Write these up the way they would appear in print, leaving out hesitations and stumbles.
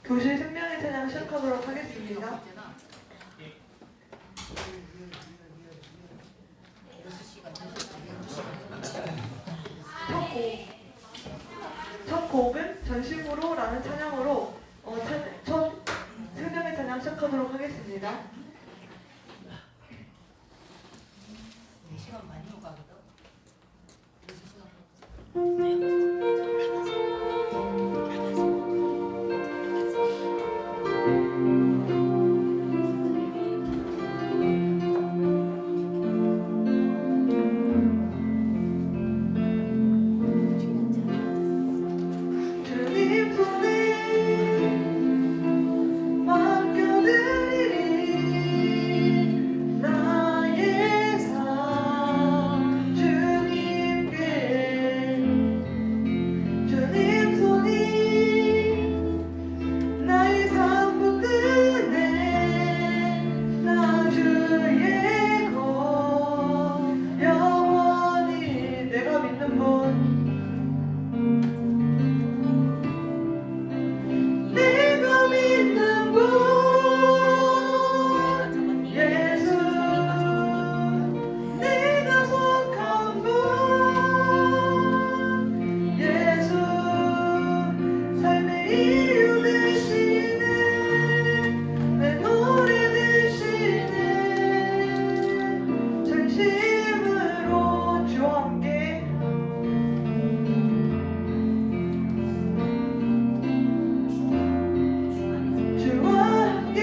교실 생명의 찬양 시작하도록 하겠습니다. 첫 곡은 전심으로 라는 찬양으로 첫 생명의 찬양 시작하도록 하겠습니다. 시간 많이 오가거든. 주님 손에 맡겨드리리 나의 삶 주님께 주님 손이 나의 삶 붙드네 나 주의 것 영원히 내가 믿는 분 내가 믿는 분 예수 내가 속한 분 예수 삶의 이유 되시네 내 노래 되시네 전심으로 주와 함께 주와 함께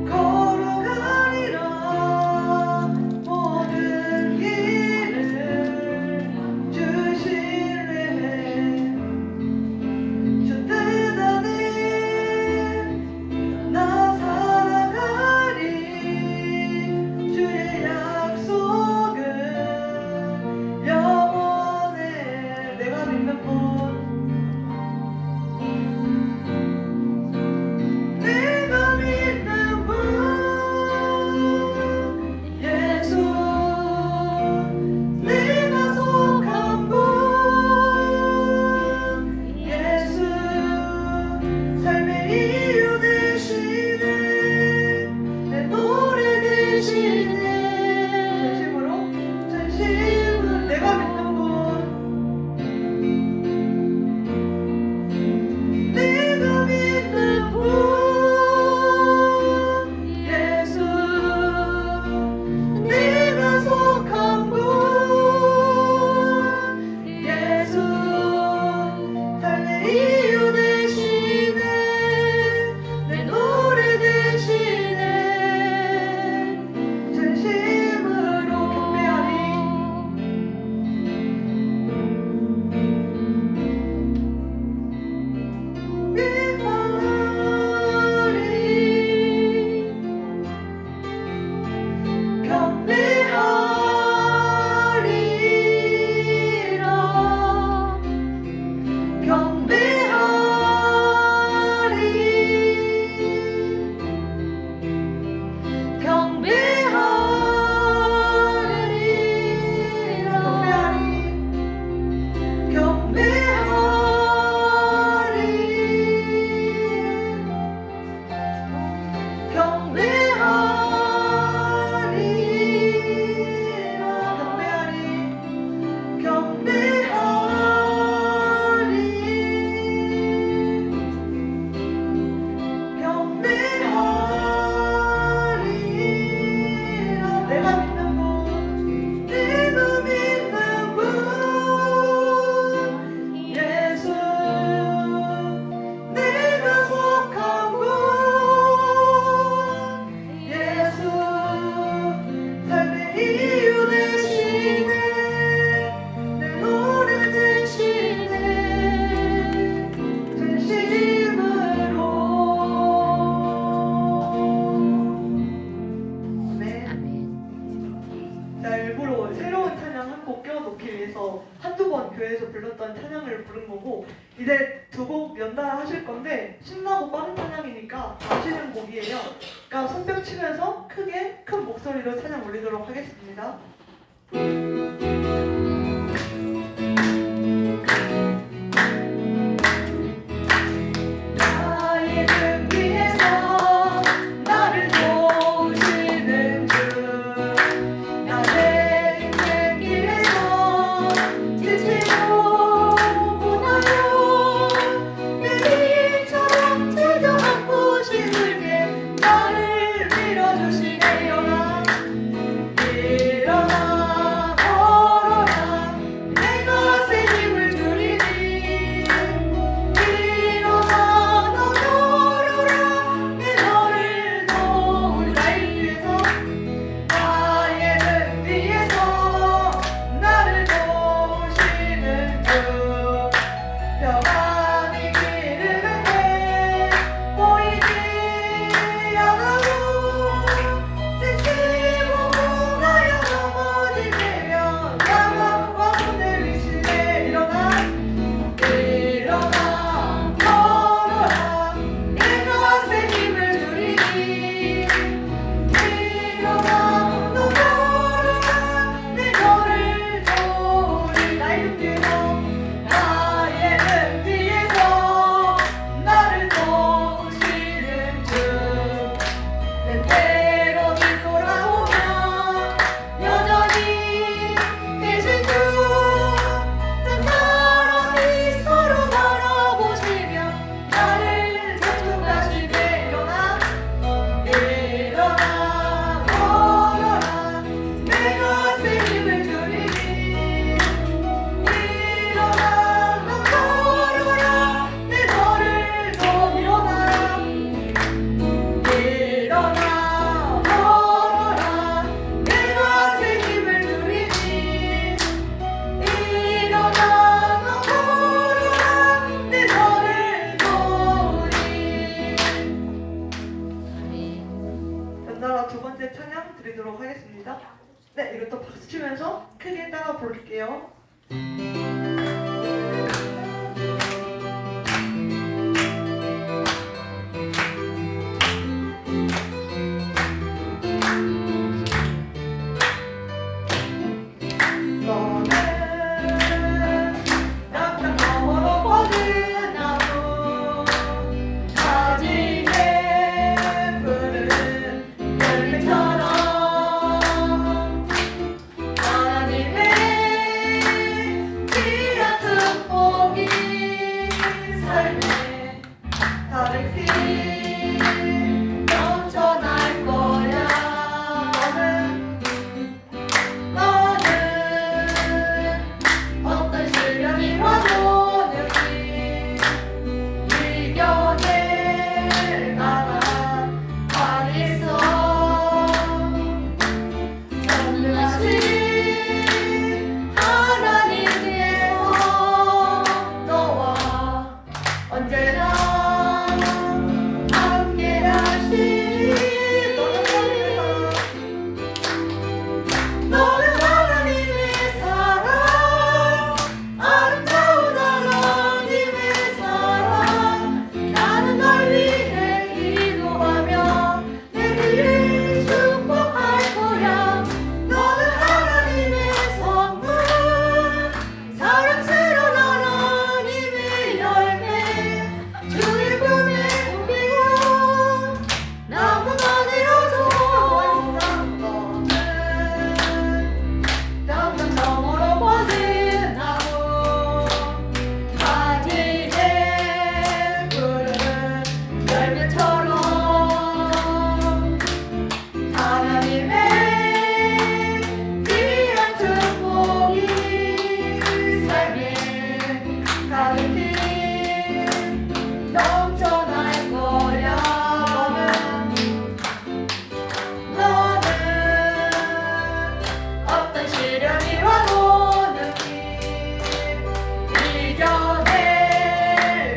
걸어가리라 모든 길을 주실래 주 뜻 안에 나 살아가리 주의 약속은 영원해 내가 믿는 분 내가 믿는 분 예수 내가 속한 분 예수 삶의 이유 되시네 내 노래 되시네 전심으로 내가 믿는 분 내가 믿는 분 예수 내가 속한 분 예수 삶의 이유 되시네 내 노래 되시네 전심으로 경배하리 내가 믿는 분 내가 믿는 분 예수 내가 속한 분 예수 삶의 이유 되시네 내 노래 되시네 전심으로 자, 일부러 새로운 찬양 한 곡 껴놓기 위해서 한두 번 교회에서 불렀던 찬양을 부른 거고 이제 두 곡 연달아 하실 건데 신나고 빠른 찬양이니까 아시는 곡이에요. 그러니까 손뼉 치면서 크게 큰 목소리로 찬양 올리도록 하겠습니다. 부를게요. 너는 낙장 너머로 뻗은 나무 가지게 푸른 열매처럼 하나님의 귀한 축복이 삶에 다르게 넘쳐날 거야. 너는 어떤 시련이 와도 능히 이겨낼 만한 발이 있어. 전능하신 하나님께서 너와 언제나 함께 하시니 너는 하나님의 사랑, 아름다운 하나님의 사랑. 나는 널 위해 기도하며 내 길을 축복할 거야. 너는 하나님의 선물, 사랑스러운 하나님의 열매. 주의 품에 옮기고 나무가 되어줘. 너는 담장 너머로 뻗은 나무 가지게 푸른 열매처럼 하나님의 귀한 축복이 삶에 가득히 넘쳐날 거야. 너는 어떤 시련이 와도 능히 이겨낼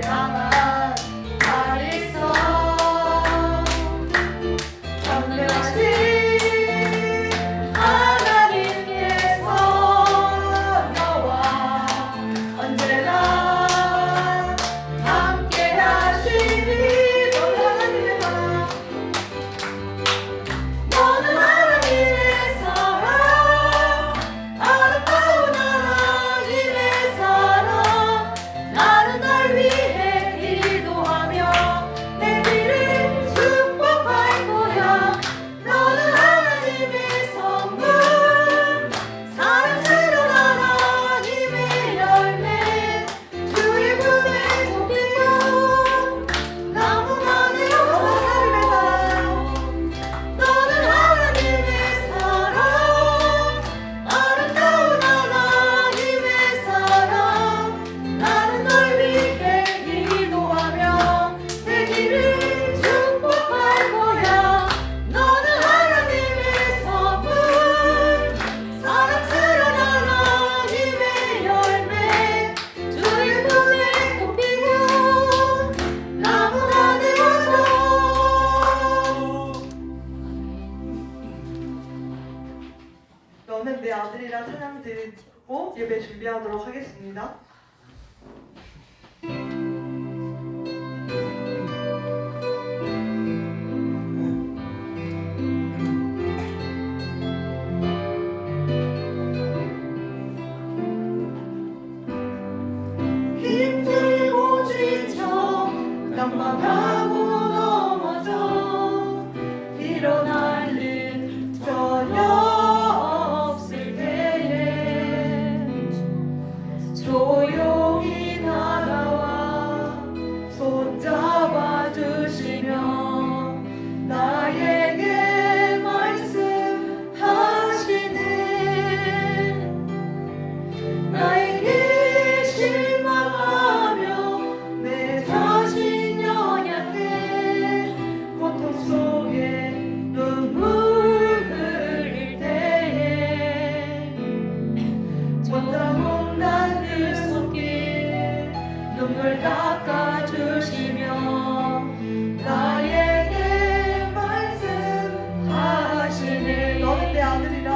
강한 발이 있어. 전능하신 하나님께서 너와 언제나 함께 하시니. 너는 하나님의 사랑, 아름다운 하나님의 사랑. 나는 널 위해 기도하며 내 길을 축복할 거야. 너는 하나님의 선물, 사랑스러운 하나님의 열매. 주의 품에 옮기고 나무가 되어줘. 너는 하나님의 사랑, 아름다운 하나님의 사랑. 나는 널 위해 기도하며 내 길을 축복할 거야. 너는 하나님의 선물, 사랑스러운 하나님의 열매. 주의 품에 꼽히고 나무가 되어줘. 너는 내 아들이라 찬양 드리고 예배 준비하도록 하겠습니다. 힘들고 지쳐 낭만하고 넘어져 일어날 일 전혀 없을 때에 조용히 다가와 손잡아 주시며 나에게 말씀하시네. 나에게 실망하며 내 자신 연약해 고통 속에 눈물 흘릴 때에 혼자 못난 그 손길 눈물 닦아주시며 나에게 말씀하시네. 너는 내 아들이라.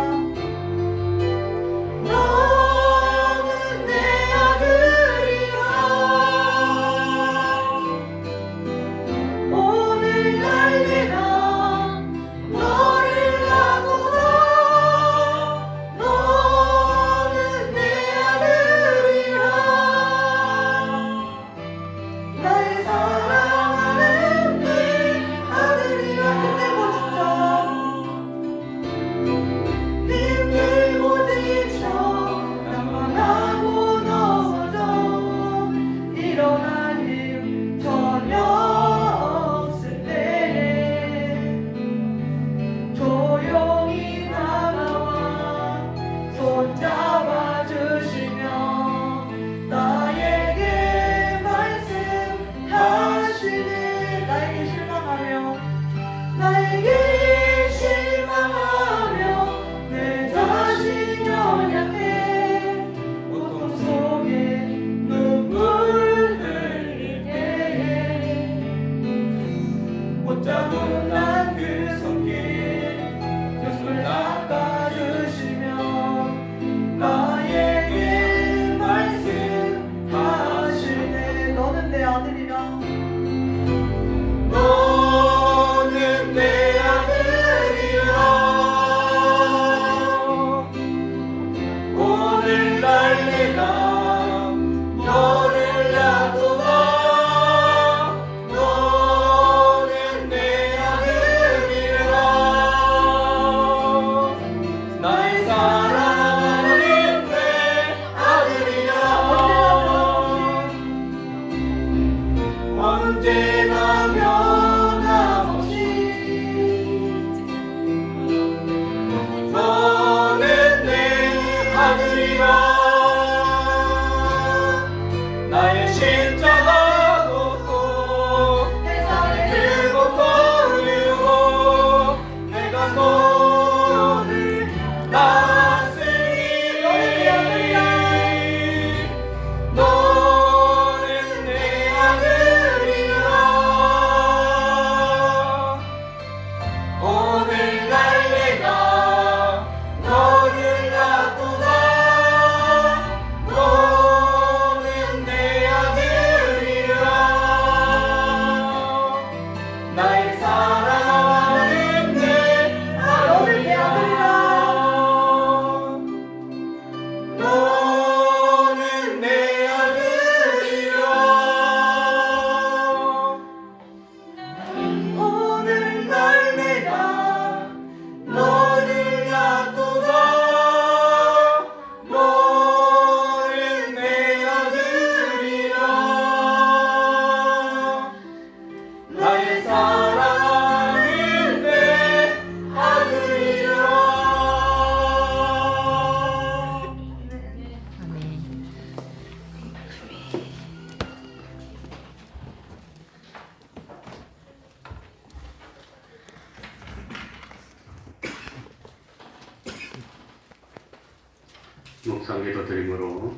묵상기도 드림으로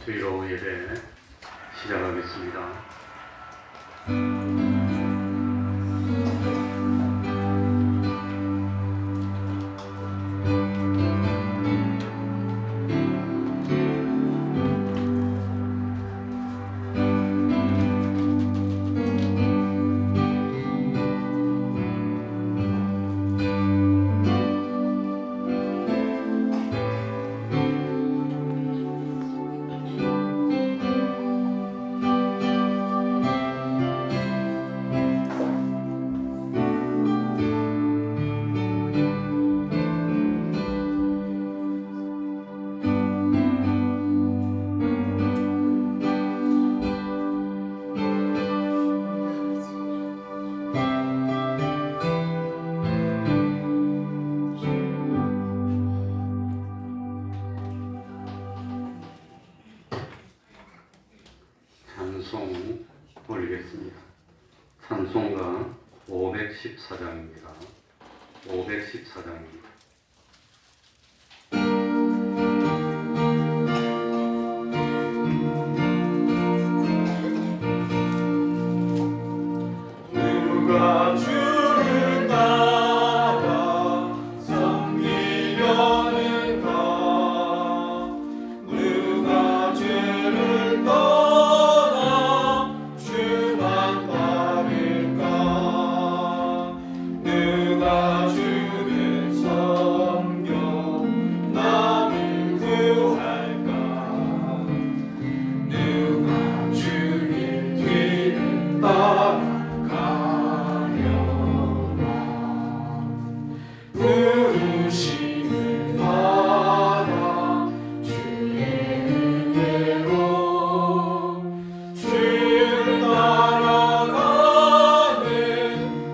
주일오후 예배 시작하겠습니다. 찬송 올리겠습니다. 찬송가 514장입니다. 514장입니다. 누가 주를 따라 섬기려는가? 누가 죄를 떠나 주만 따를까? 누가 주를 섬겨 남을 구할까? 누가 주의 뒤를 따라 부르심을 받아 주의 은혜로 주를 따라가는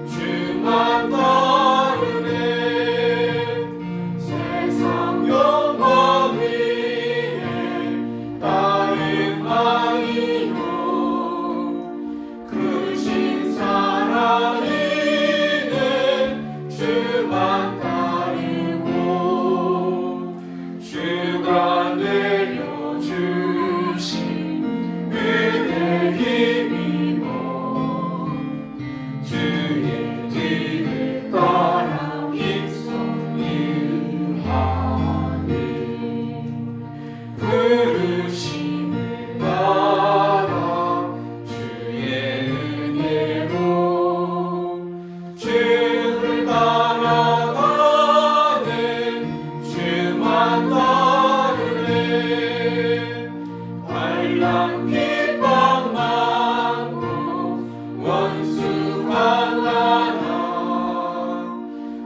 주만 따르네. 세상 영광 위에 다름 아니요 크신 사랑 주만 따르고 주가 내려주신 은혜 힘입어 주의 뒤를 따라 힘써 일하니 부르심을 받아 주의 은혜로 주를 따라가는 주만 따르네. 환난 핍박 많고 원수 강하나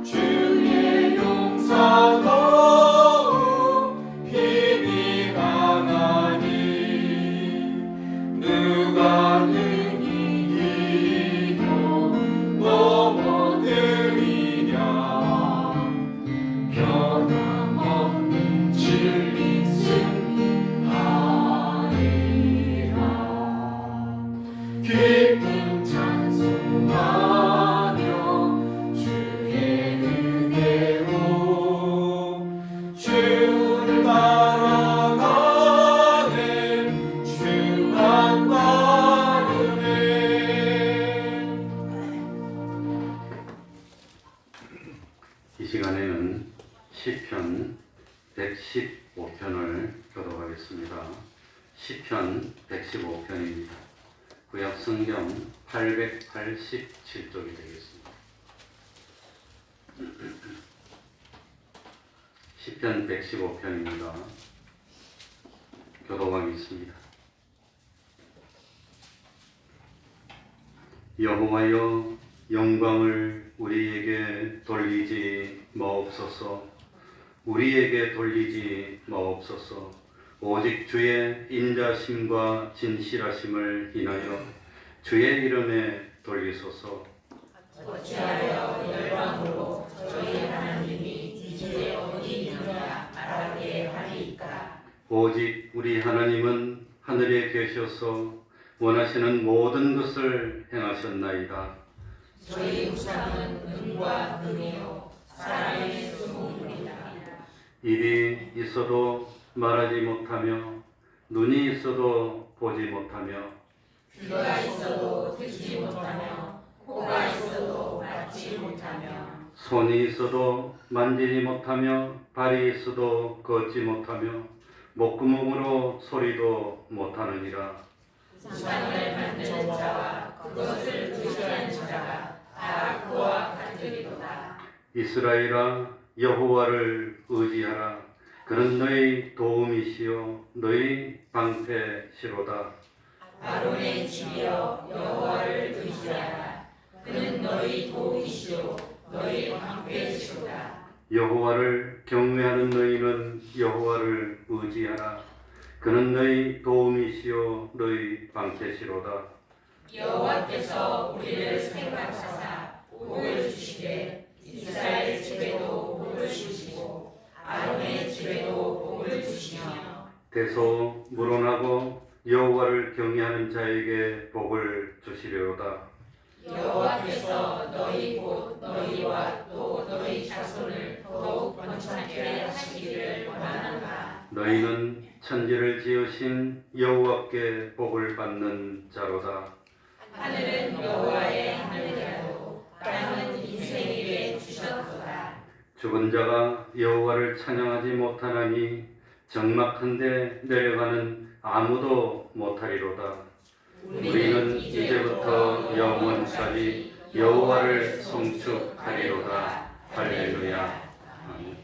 주의 용사 더욱 힘이 강하니 누가 능히 이겨 넘어뜨리랴. 변함없는 진리 승리하리라. 기쁜 찬송하며 주의 은혜로 주를 따라가는 주만 따르네. 이 시간에는 시편 115편을 교독하겠습니다. 시편 115편입니다. 구약 성경 887쪽이 되겠습니다. 시편 115편입니다. 교독하겠습니다. 여호와여, 영광을 우리에게 돌리지 마옵소서. 우리에게 돌리지 마옵소서. 오직 주의 인자심과 진실하심을 인하여 주의 이름에 돌리소서. 어찌하여 열방으로 저희 하나님이 이제 어디 있느냐 말하게 하리이까. 오직 우리 하나님은 하늘에 계셔서 원하시는 모든 것을 행하셨나이다. 저희 우상은 은과 금이요 사람의 수문이다. 입이 있어도 말하지 못하며 눈이 있어도 보지 못하며 귀가 있어도 듣지 못하며 코가 있어도 맡지 못하며 손이 있어도 만지지 못하며 발이 있어도 걷지 못하며 목구멍으로 소리도 못하느니라. 우상을 만드는 자와 그것을 의지하는 자가 다 그와 같으리로다. 이스라엘아, 여호와를 의지하라. 그는 너희 도움이시요 너희 방패시로다. 아론의 집이여 여호와를 의지하라. 그는 너희 도우시오 너희 방패시로다. 여호와를 경외하는 너희는 여호와를 의지하라. 그는 너희 도움이시요 너희 방패시로다. 여호와께서 우리를 생각하사 복을 주시되 이스라엘 집에도 복을 주시고 아론의 집에도 복을 주시며 대소 물어나고 여호와를 경외하는 자에게 복을 주시려다. 여호와께서 너희 곧 너희와 또 너희 자손을 더욱 번창케 하시기를 원하노라. 너희는 천지를 지으신 여호와께 복을 받는 자로다. 하늘은 여호와의 하늘이라도 땅은 인생에게 주셨도다. 죽은 자가 여호와를 찬양하지 못하나니 적막한데 내려가는 아무도 못하리로다. 우리는 이제부터 영원까지 여호와를 송축하리로다. 할렐루야. 아멘.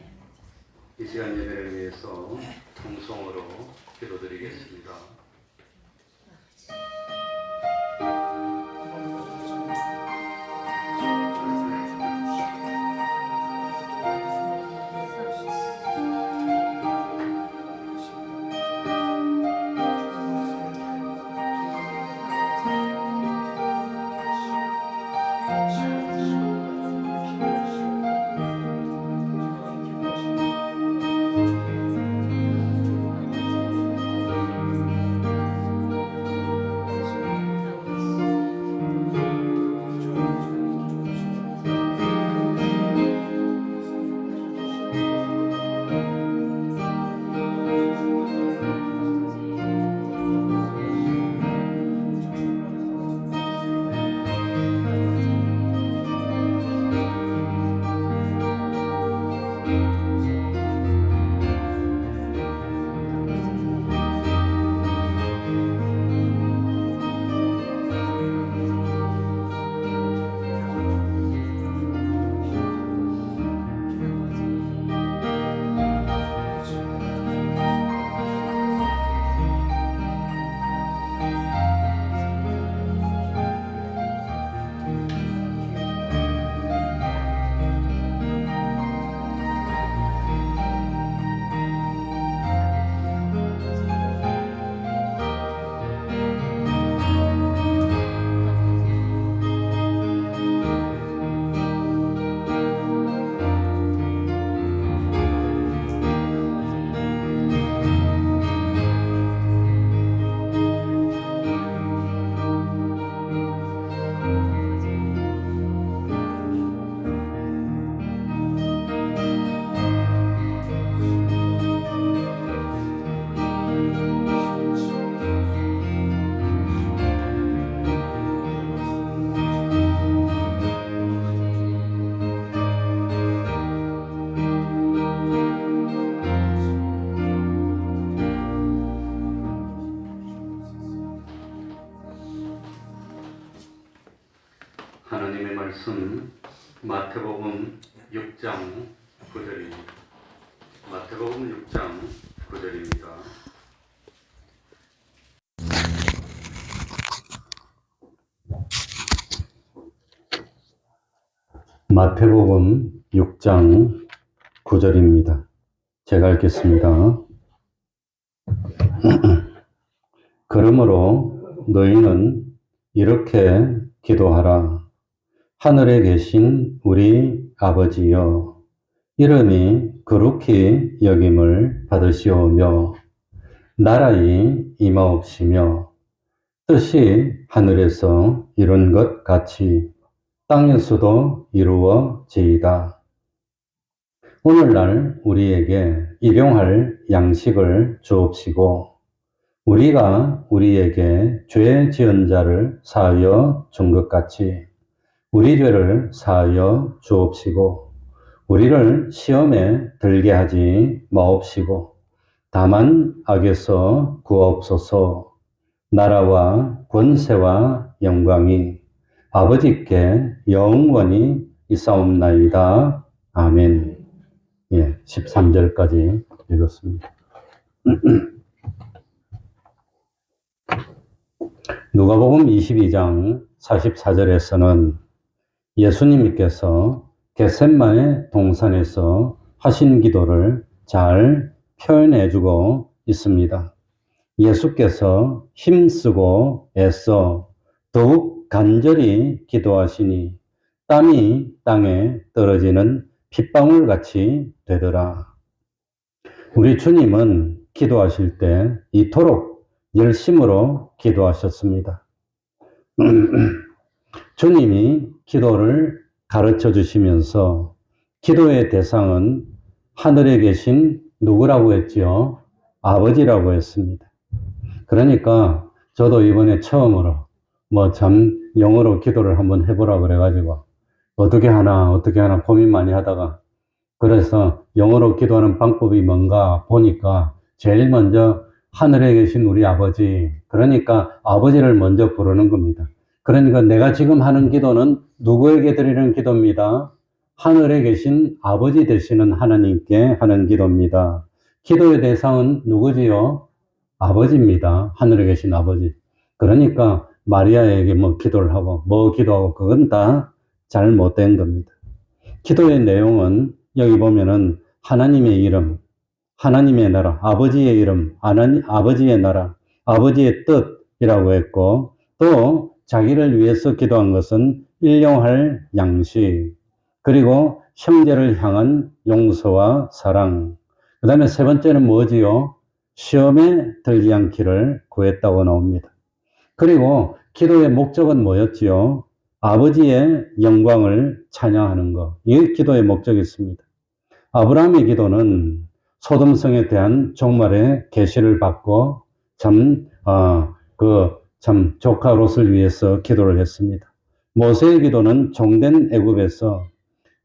이 시간 예배를 위해서 통성으로 기도드리겠습니다. 하나님의 말씀 마태복음 6장 9절입니다. 마태복음 6장 9절입니다. 마태복음 6장 9절입니다. 제가 읽겠습니다. 그러므로 너희는 이렇게 기도하라. 하늘에 계신 우리 아버지여, 이름이 거룩히 여김을 받으시오며 나라의 임하옵시며 뜻이 하늘에서 이룬 것 같이 땅에서도 이루어지이다. 오늘날 우리에게 일용할 양식을 주옵시고 우리가 우리에게 죄 지은 자를 사하여 준 것 같이 우리 죄를 사하여 주옵시고 우리를 시험에 들게 하지 마옵시고 다만 악에서 구하옵소서. 나라와 권세와 영광이 아버지께 영원히 있사옵나이다. 아멘. 예, 13절까지 읽었습니다. 누가복음 22장 44절에서는 예수님께서 겟셋마네 동산에서 하신 기도를 잘 표현해주고 있습니다. 예수께서 힘쓰고 애써 더욱 간절히 기도하시니 땀이 땅에 떨어지는 핏방울 같이 되더라. 우리 주님은 기도하실 때 이토록 열심으로 기도하셨습니다. 주님이 기도를 가르쳐 주시면서 기도의 대상은 하늘에 계신 누구라고 했지요? 아버지라고 했습니다. 그러니까 저도 이번에 처음으로 영어로 기도를 한번 해보라 그래가지고 어떻게 하나 고민 많이 하다가 그래서 영어로 기도하는 방법이 뭔가 보니까 제일 먼저 하늘에 계신 우리 아버지, 그러니까 아버지를 먼저 부르는 겁니다. 그러니까 내가 지금 하는 기도는 누구에게 드리는 기도입니다. 하늘에 계신 아버지 되시는 하나님께 하는 기도입니다. 기도의 대상은 누구지요? 아버지입니다. 하늘에 계신 아버지. 그러니까 마리아에게 기도를 하고 기도하고 그건 다 잘못된 겁니다. 기도의 내용은 여기 보면은 하나님의 이름, 하나님의 나라, 아버지의 이름, 아버지의 나라, 아버지의 뜻이라고 했고 또 자기를 위해서 기도한 것은 일용할 양식, 그리고 형제를 향한 용서와 사랑. 그 다음에 세 번째는 뭐지요? 시험에 들지 않기를 구했다고 나옵니다. 그리고 기도의 목적은 뭐였지요? 아버지의 영광을 찬양하는 것. 이게 기도의 목적이었습니다. 아브라함의 기도는 소돔성에 대한 종말의 계시를 받고 조카 롯을 위해서 기도를 했습니다. 모세의 기도는 종된 애굽에서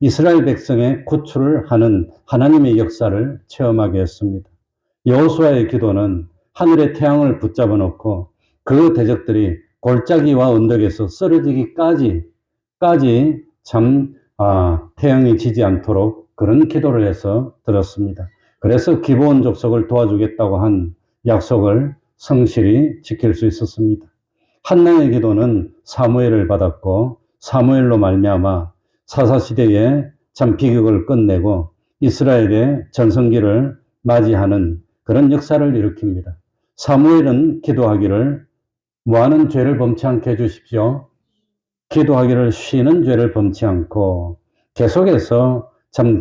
이스라엘 백성의 구출을 하는 하나님의 역사를 체험하게 했습니다. 여호수아의 기도는 하늘의 태양을 붙잡아 놓고 그 대적들이 골짜기와 언덕에서 쓰러지기까지 태양이 지지 않도록 그런 기도를 해서 들었습니다. 그래서 기브온 족속을 도와주겠다고 한 약속을 성실히 지킬 수 있었습니다. 한나의 기도는 사무엘을 받았고 사무엘로 말미암아 사사시대에 비극을 끝내고 이스라엘의 전성기를 맞이하는 그런 역사를 일으킵니다. 사무엘은 기도하기를 뭐하는 죄를 범치 않게 해주십시오. 기도하기를 쉬는 죄를 범치 않고 계속해서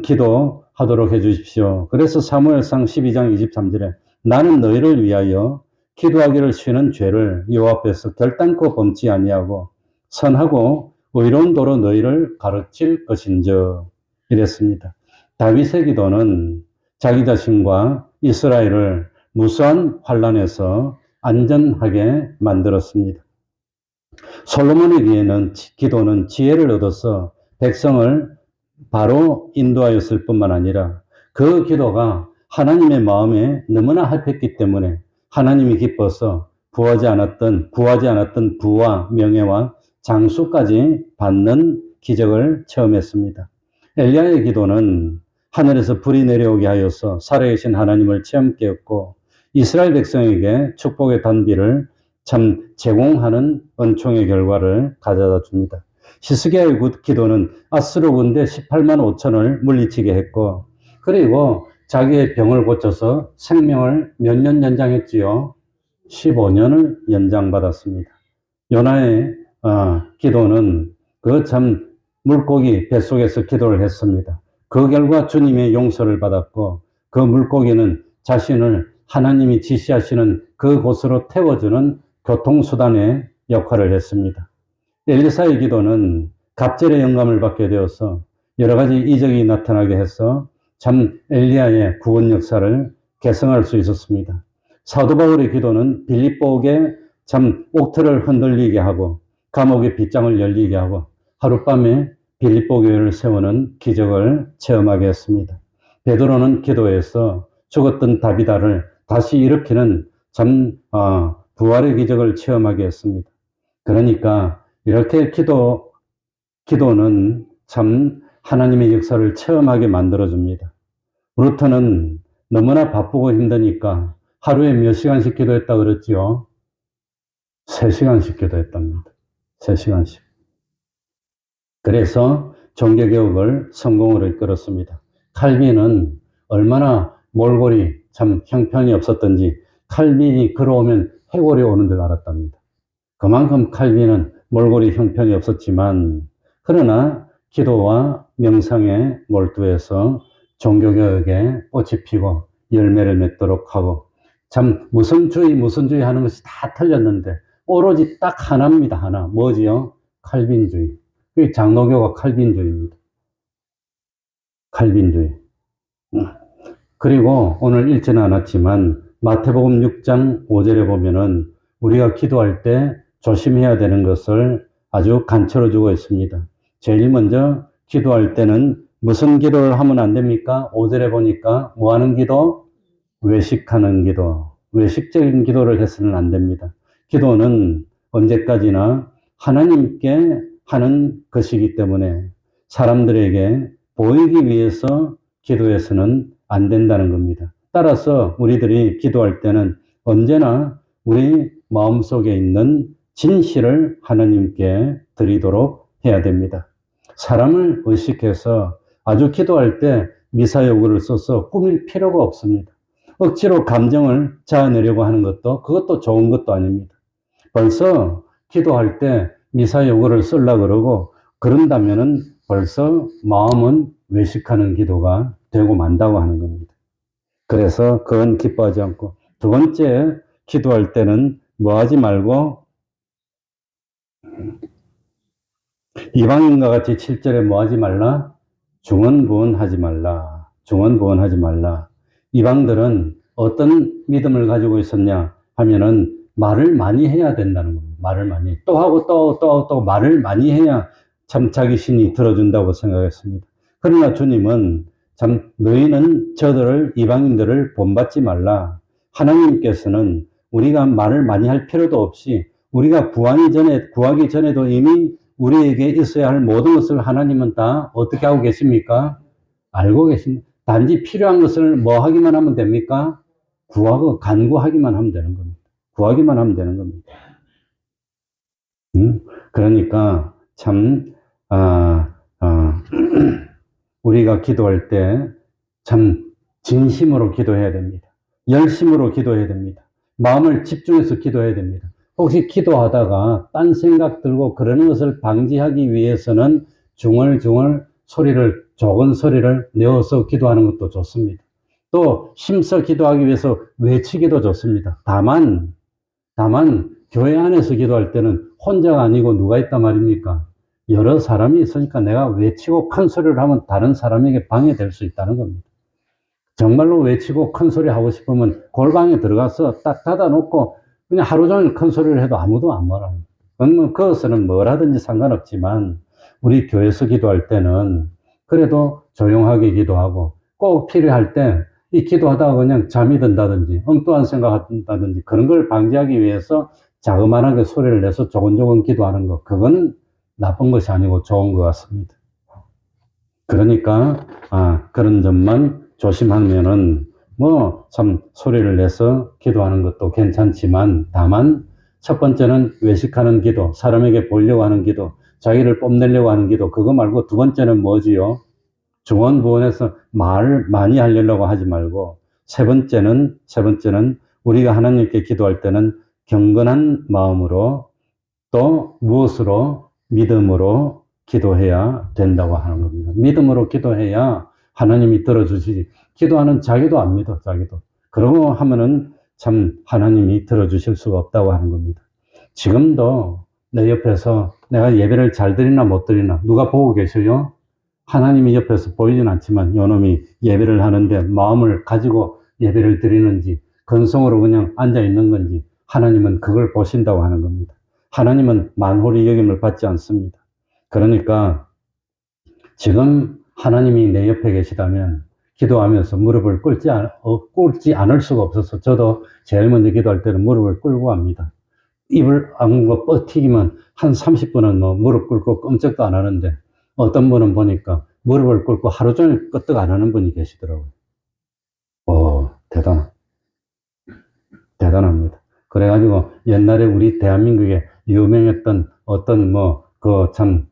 기도하도록 해주십시오. 그래서 사무엘상 12장 23절에 나는 너희를 위하여 기도하기를 쉬는 죄를 여호와 앞에서 결단코 범치 아니하고 선하고 의로운 도로 너희를 가르칠 것인즉 이랬습니다. 다윗의 기도는 자기 자신과 이스라엘을 무수한 환란에서 안전하게 만들었습니다. 솔로몬의 기도는 지혜를 얻어서 백성을 바로 인도하였을 뿐만 아니라 그 기도가 하나님의 마음에 너무나 합했기 때문에 하나님이 기뻐서 구하지 않았던 부와 명예와 장수까지 받는 기적을 체험했습니다. 엘리야의 기도는 하늘에서 불이 내려오게 하여서 살아계신 하나님을 체험케 했고 이스라엘 백성에게 축복의 단비를 제공하는 은총의 결과를 가져다 줍니다. 히스기야의 기도는 아스로 군대 18만 5천을 물리치게 했고 그리고 자기의 병을 고쳐서 생명을 몇 년 연장했지요? 15년을 연장받았습니다. 요나의 기도는 물고기 뱃속에서 기도를 했습니다. 그 결과 주님의 용서를 받았고 그 물고기는 자신을 하나님이 지시하시는 그곳으로 태워주는 교통수단의 역할을 했습니다. 엘리사의 기도는 갑절의 영감을 받게 되어서 여러 가지 이적이 나타나게 해서 참 엘리야의 구원 역사를 개성할 수 있었습니다. 사도 바울의 기도는 빌립보에 참 옥틀을 흔들리게 하고 감옥의 빗장을 열리게 하고 하룻밤에 빌립보 교회를 세우는 기적을 체험하게 했습니다. 베드로는 기도에서 죽었던 다비다를 다시 일으키는 참 부활의 기적을 체험하게 했습니다. 그러니까 이렇게 기도는 참 하나님의 역사를 체험하게 만들어줍니다. 루터는 너무나 바쁘고 힘드니까 하루에 몇 시간씩 기도했다 그랬지요? 3시간씩 기도했답니다. 3시간씩. 그래서 종교개혁을 성공으로 이끌었습니다. 칼빈은 얼마나 몰골이 참 형편이 없었던지 칼빈이 걸어오면 해골이 오는 줄 알았답니다. 그만큼 칼빈은 몰골이 형편이 없었지만 그러나 기도와 명상에 몰두해서 종교개혁에 꽃이 피고 열매를 맺도록 하고 참 무슨 주의 하는 것이 다 틀렸는데 오로지 딱 하나입니다. 하나. 뭐지요? 칼빈주의. 그게 장로교가 칼빈주의입니다. 칼빈주의. 그리고 오늘 읽지는 않았지만 마태복음 6장 5절에 보면은 우리가 기도할 때 조심해야 되는 것을 아주 간처로 주고 있습니다. 제일 먼저 기도할 때는 무슨 기도를 하면 안 됩니까? 5절에 보니까 뭐 하는 기도? 외식하는 기도. 외식적인 기도를 해서는 안 됩니다. 기도는 언제까지나 하나님께 하는 것이기 때문에 사람들에게 보이기 위해서 기도해서는 안 된다는 겁니다. 따라서 우리들이 기도할 때는 언제나 우리 마음속에 있는 진실을 하나님께 드리도록 해야 됩니다. 사람을 의식해서 아주 기도할 때 미사여구를 써서 꾸밀 필요가 없습니다. 억지로 감정을 자아내려고 하는 그것도 좋은 것도 아닙니다. 벌써 기도할 때 미사여구를 쓰려고 그러고 그런다면은 벌써 마음은 외식하는 기도가 되고 만다고 하는 겁니다. 그래서 그건 기뻐하지 않고 두 번째 기도할 때는 뭐 하지 말고 이방인과 같이 7절에 뭐 하지 말라? 중언부언하지 말라. 중언부언하지 말라. 이방들은 어떤 믿음을 가지고 있었냐 하면은 말을 많이 해야 된다는 겁니다. 말을 많이. 또 하고 또 말을 많이 해야 참 자기 신이 들어준다고 생각했습니다. 그러나 주님은 참 너희는 저들을 이방인들을 본받지 말라. 하나님께서는 우리가 말을 많이 할 필요도 없이 우리가 구하기 전에도 이미 우리에게 있어야 할 모든 것을 하나님은 다 어떻게 하고 계십니까? 알고 계십니다. 단지 필요한 것을 뭐 하기만 하면 됩니까? 구하고 간구하기만 하면 되는 겁니다. 구하기만 하면 되는 겁니다. 그러니까 참 우리가 기도할 때 참 진심으로 기도해야 됩니다. 열심으로 기도해야 됩니다. 마음을 집중해서 기도해야 됩니다. 혹시 기도하다가 딴 생각 들고 그러는 것을 방지하기 위해서는 중얼중얼 적은 소리를 내어서 기도하는 것도 좋습니다. 또 힘써 기도하기 위해서 외치기도 좋습니다. 다만 교회 안에서 기도할 때는 혼자가 아니고 누가 있단 말입니까? 여러 사람이 있으니까 내가 외치고 큰 소리를 하면 다른 사람에게 방해될 수 있다는 겁니다. 정말로 외치고 큰 소리 하고 싶으면 골방에 들어가서 딱 닫아놓고 그냥 하루 종일 큰 소리를 해도 아무도 안 말합니다. 그것은 뭐라든지 상관없지만 우리 교회에서 기도할 때는 그래도 조용하게 기도하고 꼭 필요할 때 이 기도하다가 그냥 잠이 든다든지 엉뚱한 생각한다든지 그런 걸 방지하기 위해서 자그마하게 소리를 내서 조근조근 기도하는 것, 그거는 나쁜 것이 아니고 좋은 것 같습니다. 그러니까 그런 점만 조심하면은 참 소리를 내서 기도하는 것도 괜찮지만 다만 첫 번째는 외식하는 기도, 사람에게 보려고 하는 기도, 자기를 뽐내려고 하는 기도, 그거 말고 두 번째는 뭐지요? 중언부언해서 말을 많이 하려고 하지 말고 세 번째는 우리가 하나님께 기도할 때는 경건한 마음으로 또 무엇으로? 믿음으로 기도해야 된다고 하는 겁니다. 믿음으로 기도해야 하나님이 들어주시지. 기도하는 자기도 안 믿어, 자기도. 그러고 하면은 참 하나님이 들어주실 수가 없다고 하는 겁니다. 지금도 내 옆에서 내가 예배를 잘 드리나 못 드리나 누가 보고 계셔요? 하나님이 옆에서 보이진 않지만 요놈이 예배를 하는데 마음을 가지고 예배를 드리는지 건성으로 그냥 앉아 있는 건지 하나님은 그걸 보신다고 하는 겁니다. 하나님은 만홀히 여김을 받지 않습니다. 그러니까 지금 하나님이 내 옆에 계시다면 기도하면서 무릎을 꿇지 않을 수가 없어서 저도 제일 먼저 기도할 때는 무릎을 꿇고 합니다. 입을 아무거 뻗튀기면 한 30분은 뭐 무릎 꿇고 꼼짝도 안 하는데 어떤 분은 보니까 무릎을 꿇고 하루 종일 끄떡 안 하는 분이 계시더라고요. 대단합니다. 그래가지고 옛날에 우리 대한민국에 유명했던 어떤 참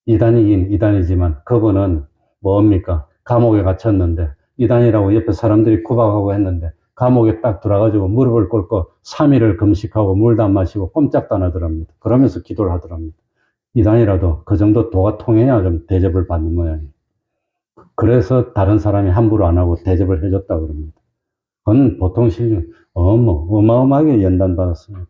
이단이긴 이단이지만 그분은 뭡니까? 감옥에 갇혔는데 이단이라고 옆에 사람들이 구박하고 했는데 감옥에 딱 들어가지고 무릎을 꿇고 3일을 금식하고 물도 안 마시고 꼼짝도 안 하더랍니다. 그러면서 기도를 하더랍니다. 이단이라도 그 정도 도가 통해야 좀 대접을 받는 모양이에요. 그래서 다른 사람이 함부로 안 하고 대접을 해줬다고 그럽니다. 그건 보통 실력 어마어마하게 연단받았습니다.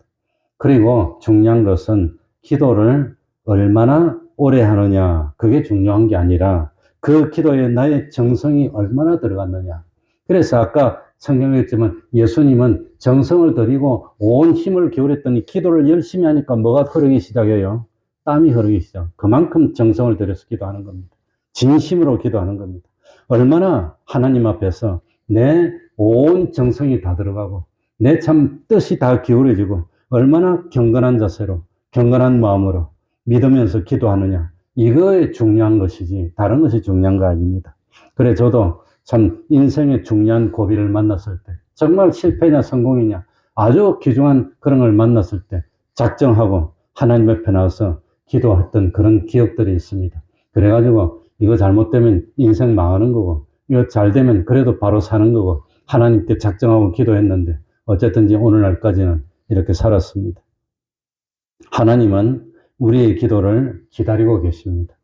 그리고 중요한 것은 기도를 얼마나 오래 하느냐, 그게 중요한 게 아니라 그 기도에 나의 정성이 얼마나 들어갔느냐. 그래서 아까 성경에 있지만 예수님은 정성을 들이고 온 힘을 기울였더니 기도를 열심히 하니까 뭐가 흐르기 시작해요? 땀이 흐르기 시작. 그만큼 정성을 들여서 기도하는 겁니다. 진심으로 기도하는 겁니다. 얼마나 하나님 앞에서 내 온 정성이 다 들어가고 내 참 뜻이 다 기울어지고 얼마나 경건한 자세로 경건한 마음으로 믿으면서 기도하느냐. 이거에 중요한 것이지 다른 것이 중요한 거 아닙니다. 그래 저도 참 인생의 중요한 고비를 만났을 때 정말 실패냐 성공이냐 아주 귀중한 그런 걸 만났을 때 작정하고 하나님 앞에 나와서 기도했던 그런 기억들이 있습니다. 그래가지고 이거 잘못되면 인생 망하는 거고 이거 잘 되면 그래도 바로 사는 거고 하나님께 작정하고 기도했는데 어쨌든지 오늘날까지는 이렇게 살았습니다. 하나님은 우리의 기도를 기다리고 계십니다.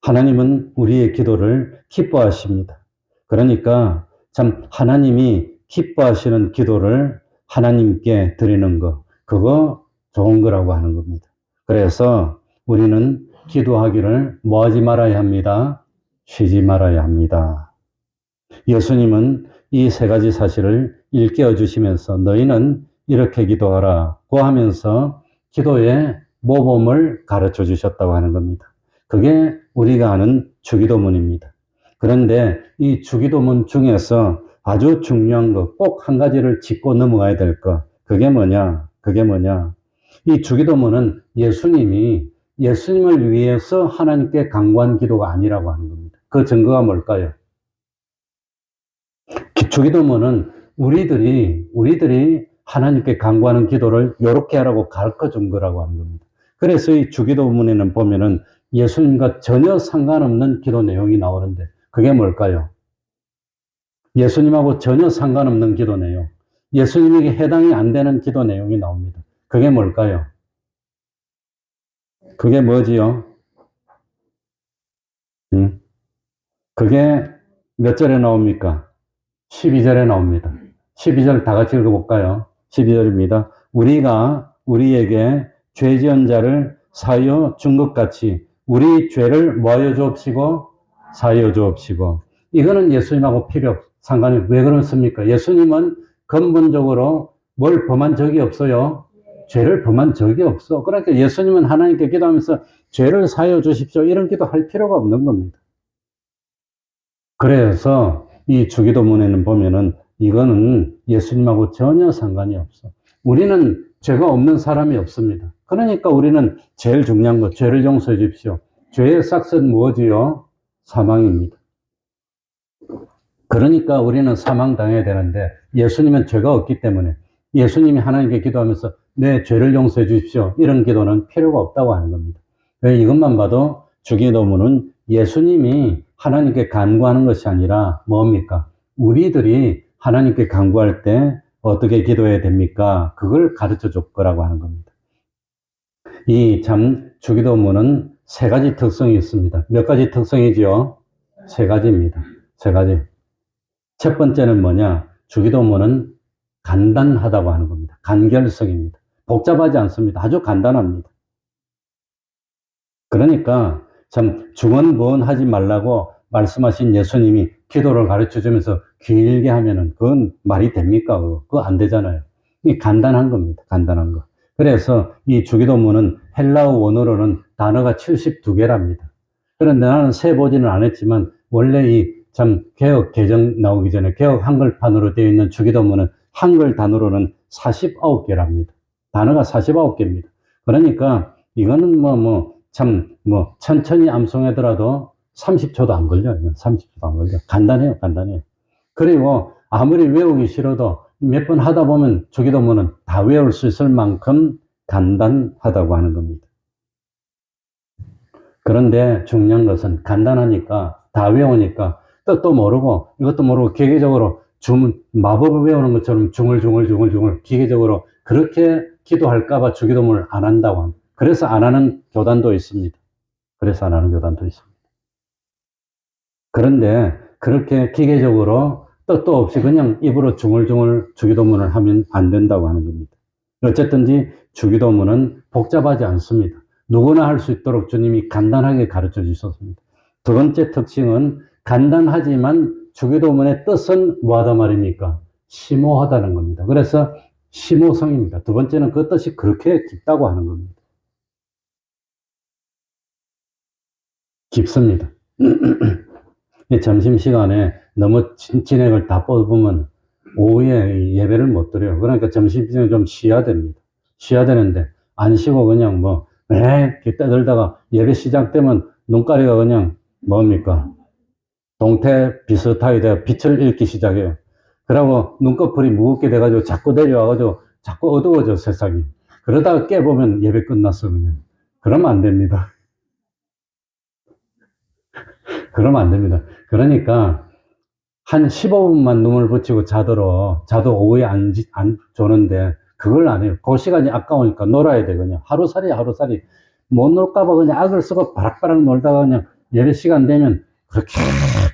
하나님은 우리의 기도를 기뻐하십니다. 그러니까 참 하나님이 기뻐하시는 기도를 하나님께 드리는 거, 그거 좋은 거라고 하는 겁니다. 그래서 우리는 기도하기를 뭐하지 말아야 합니다. 쉬지 말아야 합니다. 예수님은 이 세 가지 사실을 일깨워 주시면서 너희는 이렇게 기도하라고 하면서 기도의 모범을 가르쳐 주셨다고 하는 겁니다. 그게 우리가 아는 주기도문입니다. 그런데 이 주기도문 중에서 아주 중요한 거, 꼭 한 가지를 짚고 넘어가야 될 거, 그게 뭐냐? 이 주기도문은 예수님을 위해서 하나님께 간구한 기도가 아니라고 하는 겁니다. 그 증거가 뭘까요? 주기도문은 우리들이 하나님께 간구하는 기도를 이렇게 하라고 가르쳐 준 거라고 하는 겁니다. 그래서 이 주기도문에는 보면은 예수님과 전혀 상관없는 기도 내용이 나오는데 그게 뭘까요? 예수님하고 전혀 상관없는 기도 내용, 예수님에게 해당이 안 되는 기도 내용이 나옵니다. 그게 뭘까요? 그게 뭐지요? 그게 몇 절에 나옵니까? 12절에 나옵니다. 12절 다 같이 읽어볼까요? 12절입니다. 우리가 우리에게 죄 지은 자를 사하여 준 것 같이 우리 죄를 뭐하여 주옵시고 사하여 주옵시고. 이거는 예수님하고 상관이 왜 그렇습니까? 예수님은 근본적으로 뭘 범한 적이 없어요. 죄를 범한 적이 없어. 그러니까 예수님은 하나님께 기도하면서 죄를 사하여 주십시오 이런 기도 할 필요가 없는 겁니다. 그래서 이 주기도문에는 보면은 이거는 예수님하고 전혀 상관이 없어. 우리는 죄가 없는 사람이 없습니다. 그러니까 우리는 제일 중요한 거, 죄를 용서해 주십시오. 죄의 싹은 무엇이요? 사망입니다. 그러니까 우리는 사망당해야 되는데 예수님은 죄가 없기 때문에 예수님이 하나님께 기도하면서 내 죄를 용서해 주십시오. 이런 기도는 필요가 없다고 하는 겁니다. 이것만 봐도 주기도문은 예수님이 하나님께 간구하는 것이 아니라 뭡니까? 우리들이 하나님께 간구할 때 어떻게 기도해야 됩니까? 그걸 가르쳐 줄 거라고 하는 겁니다. 이 참 주기도문은 세 가지 특성이 있습니다. 몇 가지 특성이지요? 세 가지입니다. 세 가지. 첫 번째는 뭐냐? 주기도문은 간단하다고 하는 겁니다. 간결성입니다. 복잡하지 않습니다. 아주 간단합니다. 그러니까 참 중언부언하지 말라고 말씀하신 예수님이 기도를 가르쳐 주면서 길게 하면은 그건 말이 됩니까? 그거 안 되잖아요. 이 간단한 겁니다. 간단한 거. 그래서 이 주기도문은 헬라어 원어로는 단어가 72개랍니다. 그런데 나는 세보지는 않았지만 원래 이 참 개혁 개정 나오기 전에 개혁 한글판으로 되어 있는 주기도문은 한글 단어로는 49개랍니다. 단어가 49개입니다. 그러니까 이거는 천천히 암송하더라도 30초도 안 걸려요. 30초도 안 걸려. 간단해요. 간단해요. 그리고 아무리 외우기 싫어도 몇 번 하다 보면 주기도문은 다 외울 수 있을 만큼 간단하다고 하는 겁니다. 그런데 중요한 것은 간단하니까 다 외우니까 뜻도 모르고 이것도 모르고 기계적으로 마법을 외우는 것처럼 중얼중얼 기계적으로 그렇게 기도할까봐 주기도문을 안 한다고 합니다. 그래서 안 하는 교단도 있습니다. 그래서 안 하는 교단도 있습니다. 그런데 그렇게 기계적으로 뜻도 없이 그냥 입으로 중얼중얼 주기도문을 하면 안 된다고 하는 겁니다. 어쨌든지 주기도문은 복잡하지 않습니다. 누구나 할 수 있도록 주님이 간단하게 가르쳐 주셨습니다. 두 번째 특징은 간단하지만 주기도문의 뜻은 뭐하다 말입니까? 심오하다는 겁니다. 그래서 심오성입니다. 두 번째는 그 뜻이 그렇게 깊다고 하는 겁니다. 깊습니다. 점심시간에 너무 진액을 다 뽑으면 오후에 예배를 못 드려요. 그러니까 점심시간에 좀 쉬어야 됩니다. 쉬어야 되는데 안 쉬고 그냥 이렇게 떠들다가 예배 시작되면 눈가리가 그냥 뭡니까? 동태 비슷하게 돼서 빛을 잃기 시작해요. 그러고 눈꺼풀이 무겁게 돼가지고 자꾸 내려와가지고 자꾸 어두워져 세상이. 그러다가 깨보면 예배 끝났어 그냥. 그러면 안 됩니다. 그러면 안 됩니다. 그러니까 한 15분만 눈을 붙이고 자도 오후에 안 조는데 그걸 안 해요. 그 시간이 아까우니까 놀아야 돼 그냥. 하루살이 못 놀까봐 그냥 악을 쓰고 바락바락 놀다가 그냥 예배 시간 되면 그렇게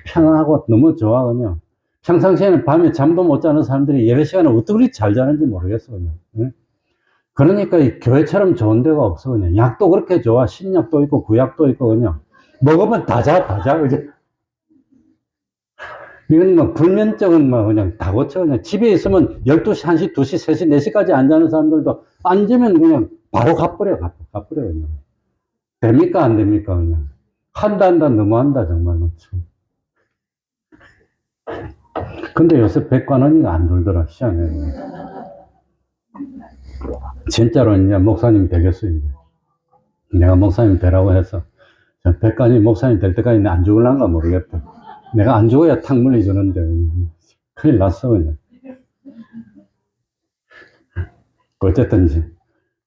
편안하고 너무 좋아 그냥. 평상시에는 밤에 잠도 못 자는 사람들이 예배 시간에 어떻게 그렇게 잘 자는지 모르겠어 그냥. 응? 그러니까 이 교회처럼 좋은 데가 없어 그냥. 약도 그렇게 좋아. 신약도 있고 구약도 있고 그냥. 먹으면 다 자, 그죠? 이건 불면증은 그냥 다 고쳐. 그냥 집에 있으면 12시, 1시, 2시, 3시, 4시까지 안 자는 사람들도 앉으면 그냥 바로 가버려, 그냥. 됩니까? 안 됩니까? 그냥. 한다, 너무한다, 정말. 참. 근데 요새 100관원이가 안 돌더라, 시장에. 진짜로 이제 목사님 되겠어요, 이제. 내가 목사님 되라고 해서. 100관이 목사님 될 때까지 안 죽을란가 모르겠다. 내가 안 죽어야 탁 물리주는데. 큰일 났어, 그냥. 어쨌든지.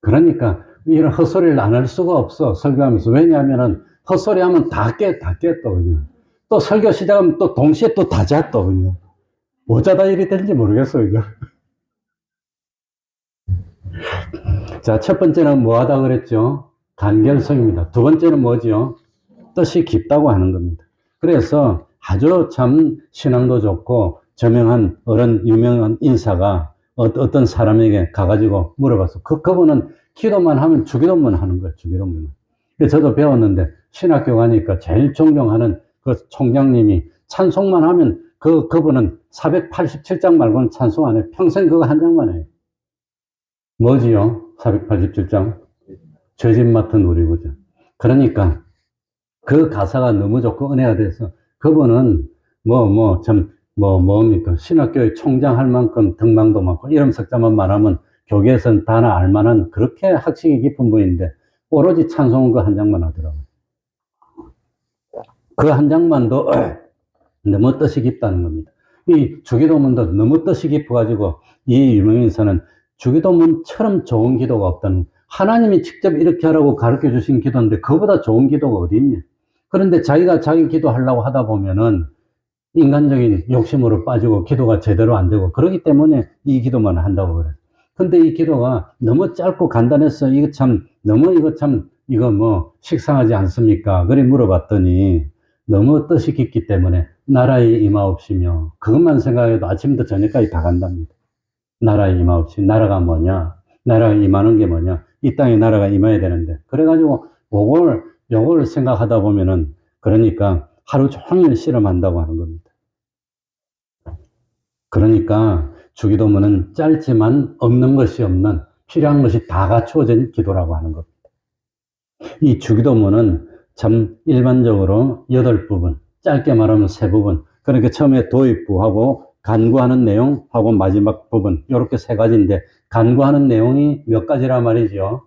그러니까, 이런 헛소리를 안 할 수가 없어, 설교하면서. 왜냐하면은, 헛소리 하면 다 깨, 또, 그냥. 또 설교 시작하면 또 동시에 또 다 자, 또, 그냥. 어쩌다 일이 되는지 모르겠어, 그냥. 자, 첫 번째는 뭐 하다 그랬죠? 간결성입니다. 두 번째는 뭐죠? 뜻이 깊다고 하는 겁니다. 그래서 아주 참 신앙도 좋고 저명한 어른, 유명한 인사가 어떤 사람에게 가가지고 물어봤어. 그분은 기도만 하면 주기도문 하는 거예요. 주기도문. 저도 배웠는데 신학교 가니까 제일 존경하는 그 총장님이 찬송만 하면 그분은 487장 말고는 찬송 안 해요. 평생 그거 한 장만 해요. 뭐지요? 487장? 죄짓 맡은 우리 구주. 그러니까 그 가사가 너무 좋고 은혜가 돼서 그분은 뭡니까? 신학교의 총장 할 만큼 등망도 많고 이름 석자만 말하면 교계에서는 다나 알만한 그렇게 학식이 깊은 분인데 오로지 찬송 그 한 장만 하더라고요. 그 한 장만도 너무 뜻이 깊다는 겁니다. 이 주기도문도 너무 뜻이 깊어가지고 이 유명인사는 주기도문처럼 좋은 기도가 없다는, 하나님이 직접 이렇게 하라고 가르쳐 주신 기도인데 그보다 좋은 기도가 어디 있냐. 그런데 자기가 자기 기도하려고 하다 보면은 인간적인 욕심으로 빠지고 기도가 제대로 안 되고 그러기 때문에 이 기도만 한다고 그래요. 근데 이 기도가 너무 짧고 간단해서 이거 식상하지 않습니까? 그래 물어봤더니 너무 뜻이 깊기 때문에 나라에 임하옵시며 그것만 생각해도 아침부터 저녁까지 다 간답니다. 나라에 임하옵시. 나라가 뭐냐? 나라가 임하는 게 뭐냐? 이 땅에 나라가 임해야 되는데. 그래가지고 그걸 요걸 생각하다 보면은, 그러니까 하루 종일 실험한다고 하는 겁니다. 그러니까 주기도문은 짧지만 없는 것이 없는, 필요한 것이 다 갖추어진 기도라고 하는 겁니다. 이 주기도문은 참 일반적으로 8부분, 짧게 말하면 3부분, 그러니까 처음에 도입부하고 간구하는 내용하고 마지막 부분, 이렇게 3가지인데, 간구하는 내용이 몇 가지라 말이죠?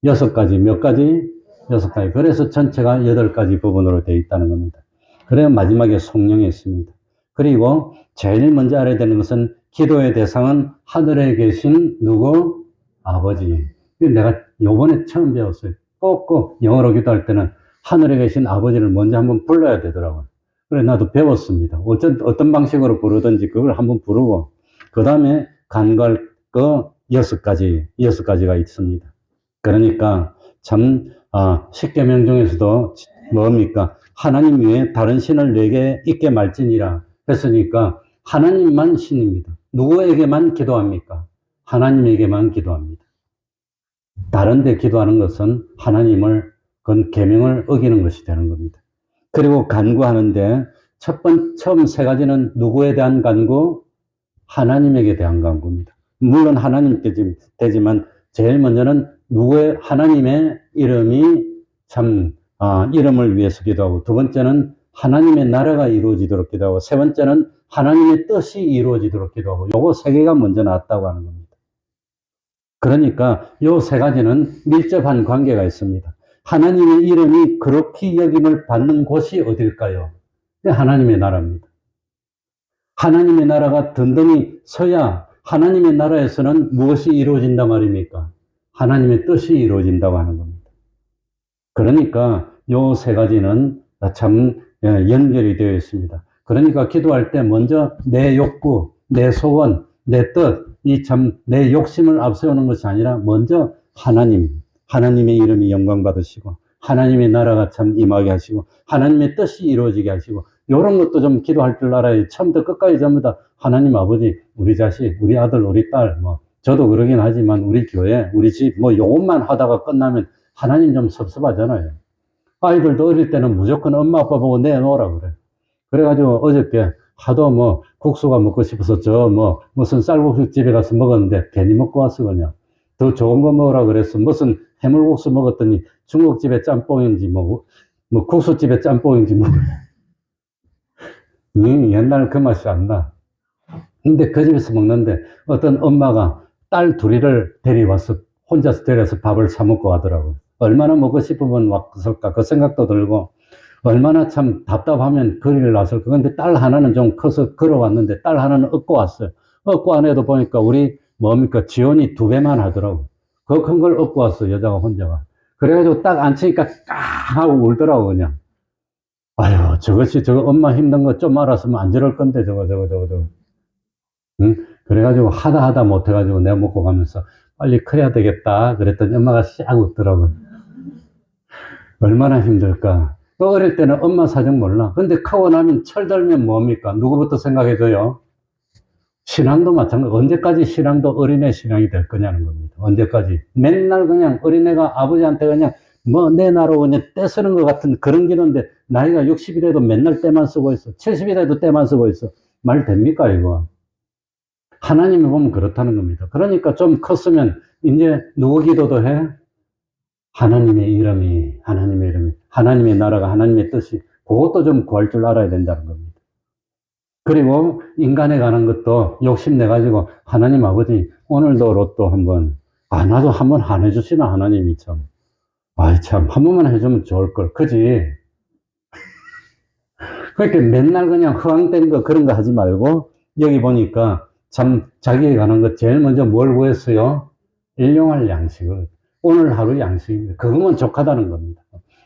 6가지. 몇 가지? 6가지. 그래서 전체가 8가지 부분으로 되어 있다는 겁니다. 그래야 마지막에 성령이 있습니다. 그리고 제일 먼저 알아야 되는 것은, 기도의 대상은 하늘에 계신 누구? 아버지. 내가 요번에 처음 배웠어요. 꼭 영어로 기도할 때는 하늘에 계신 아버지를 먼저 한번 불러야 되더라고요. 그래, 나도 배웠습니다. 어떤 방식으로 부르든지 그걸 한번 부르고, 그 다음에 간구할 거 6가지가 있습니다. 그러니까 참, 십계명 중에서도 뭡니까? 하나님 외에 다른 신을 내게 있게 말지니라 했으니까, 하나님만 신입니다. 누구에게만 기도합니까? 하나님에게만 기도합니다. 다른 데 기도하는 것은 하나님을, 그건 계명을 어기는 것이 되는 겁니다. 그리고 간구하는데 처음 3가지는 누구에 대한 간구? 하나님에게 대한 간구입니다. 물론 하나님께 되지만 제일 먼저는 하나님의 이름이 이름을 위해서 기도하고, 두 번째는 하나님의 나라가 이루어지도록 기도하고, 세 번째는 하나님의 뜻이 이루어지도록 기도하고, 요거 3개가 먼저 나왔다고 하는 겁니다. 그러니까 요 3가지는 밀접한 관계가 있습니다. 하나님의 이름이 그렇게 여김을 받는 곳이 어딜까요? 하나님의 나라입니다. 하나님의 나라가 든든히 서야 하나님의 나라에서는 무엇이 이루어진단 말입니까? 하나님의 뜻이 이루어진다고 하는 겁니다. 그러니까 요 3가지는 참 연결이 되어 있습니다. 그러니까 기도할 때 먼저 내 욕구, 내 소원, 내 뜻, 내 욕심을 앞세우는 것이 아니라 먼저 하나님의 이름이 영광 받으시고, 하나님의 나라가 참 임하게 하시고, 하나님의 뜻이 이루어지게 하시고, 이런 것도 좀 기도할 줄 알아야 처음부터 끝까지 전부 다 하나님 아버지, 우리 자식, 우리 아들, 우리 딸, 저도 그러긴 하지만 우리 교회, 우리 집, 요것만 하다가 끝나면 하나님 좀 섭섭하잖아요. 아이들도 어릴 때는 무조건 엄마 아빠 보고 내놓으라 그래. 그래가지고 어저께 하도 국수가 먹고 싶어서 무슨 쌀국수 집에 가서 먹었는데 괜히 먹고 왔어, 그냥. 더 좋은 거 먹으라 그랬어. 무슨 해물국수 먹었더니 중국집에 짬뽕인지 국수집에 짬뽕인지 옛날 그 맛이 안 나. 근데 그 집에서 먹는데 어떤 엄마가 딸 2을 데려와서 혼자서 데려서 밥을 사 먹고 가더라고요. 얼마나 먹고 싶으면 왔을까 그 생각도 들고, 얼마나 참 답답하면 거리를 나설까. 근데 딸 하나는 좀 커서 걸어왔는데 딸 하나는 업고 왔어요. 업고 안 해도 보니까 우리 지원이 2배만 하더라고. 그 큰 걸 업고 왔어, 여자가 혼자가. 그래가지고 딱 앉히니까 까 하고 울더라고, 그냥. 아유, 저거 엄마 힘든 거 좀 알았으면 안 저럴 건데, 저거. 응? 그래가지고 하다 못해가지고 내가 먹고 가면서 빨리 커야 되겠다. 그랬더니 엄마가 싹 웃더라고. 얼마나 힘들까. 어릴 때는 엄마 사정 몰라. 근데 크고 나면 철들면 뭡니까? 누구부터 생각해줘요? 신앙도 마찬가지. 언제까지 신앙도 어린애 신앙이 될 거냐는 겁니다. 언제까지. 맨날 그냥 어린애가 아버지한테 그냥 내 나로 그냥 떼쓰는 것 같은 그런 기도인데, 나이가 60이라도 맨날 떼만 쓰고 있어. 70이라도 떼만 쓰고 있어. 말 됩니까, 이거? 하나님이 보면 그렇다는 겁니다. 그러니까 좀 컸으면 이제 누구 기도도 해? 하나님의 이름이, 하나님의 나라가, 하나님의 뜻이, 그것도 좀 구할 줄 알아야 된다는 겁니다. 그리고 인간에 관한 것도 욕심내가지고, 하나님 아버지, 오늘도 로또 한번, 나도 한번 안 해주시나, 하나님이 참. 한 번만 해주면 좋을걸. 그지? 그러니까 맨날 그냥 허황된 거, 그런 거 하지 말고, 여기 보니까 참 자기에 관한 것 제일 먼저 뭘 구했어요? 일용할 양식을. 오늘 하루 양식입니다. 그거면 족하다는 겁니다.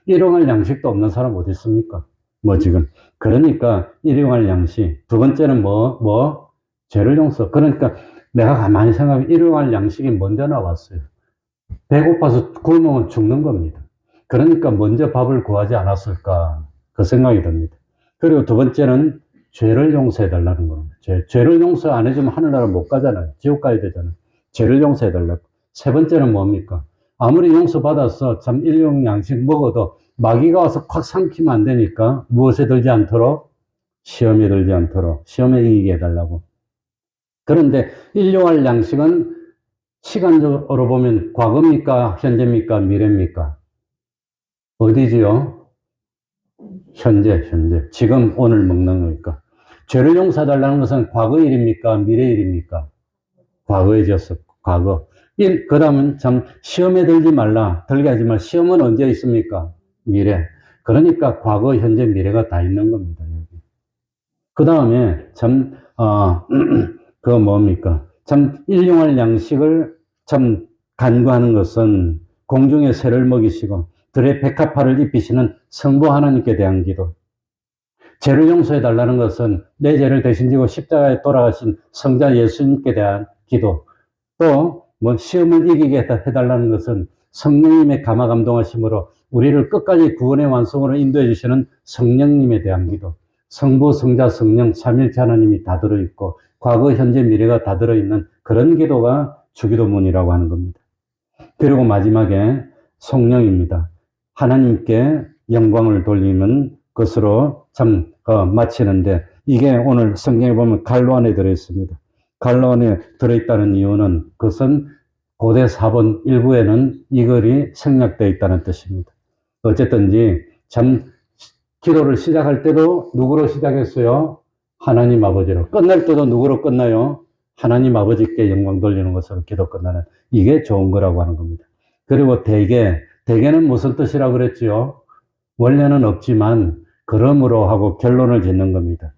일용할 양식도 없는 사람 어디 있습니까? 지금. 그러니까 일용할 양식. 두 번째는 죄를 용서. 그러니까 내가 가만히 생각하면 일용할 양식이 먼저 나왔어요. 배고파서 굶으면 죽는 겁니다. 그러니까 먼저 밥을 구하지 않았을까, 그 생각이 듭니다. 그리고 두 번째는 죄를 용서해 달라는 겁니다. 죄를 용서 안 해주면 하늘나라 못 가잖아요. 지옥 가야 되잖아요. 죄를 용서해 달라고. 세 번째는 뭡니까? 아무리 용서받아서 참 일용 양식 먹어도 마귀가 와서 콱 삼키면 안 되니까 무엇에 들지 않도록? 시험에 들지 않도록, 시험에 이기게 해달라고. 그런데 일용할 양식은 시간적으로 보면 과거입니까? 현재입니까? 미래입니까? 어디지요? 현재. 지금 오늘 먹는 거니까. 죄를 용서해달라는 것은 과거 일입니까? 미래 일입니까? 과거에 지었었고, 과거. 그 다음은 참, 시험에 들지 말라. 들게 하지 말. 시험은 언제 있습니까? 미래. 그러니까 과거, 현재, 미래가 다 있는 겁니다. 여기. 그 다음에 참, 그거 뭡니까? 참, 일용할 양식을 참 간구하는 것은 공중의 새를 먹이시고 들의 백합화를 입히시는 성부 하나님께 대한 기도. 죄를 용서해 달라는 것은 내 죄를 대신 지고 십자가에 돌아가신 성자 예수님께 대한 기도. 또 뭐 시험을 이기게 해달라는 것은 성령님의 감화 감동하심으로 우리를 끝까지 구원의 완성으로 인도해 주시는 성령님에 대한 기도. 성부, 성자, 성령, 삼일체 하나님이 다 들어있고 과거, 현재, 미래가 다 들어있는 그런 기도가 주기도문이라고 하는 겁니다. 그리고 마지막에 성령입니다. 하나님께 영광을 돌리는 것으로 참 마치는데 이게 오늘 성경에 보면 갈로 안에 들어있습니다. 갈로 안에 들어있다는 이유는 그것은 고대 사본 일부에는 이 글이 생략되어 있다는 뜻입니다. 어쨌든지 참 기도를 시작할 때도 누구로 시작했어요? 하나님 아버지로. 끝날 때도 누구로 끝나요? 하나님 아버지께 영광 돌리는 것으로 기도 끝나는 이게 좋은 거라고 하는 겁니다. 그리고 대개는 무슨 뜻이라고 그랬지요? 원래는 없지만 그러므로 하고 결론을 짓는 겁니다.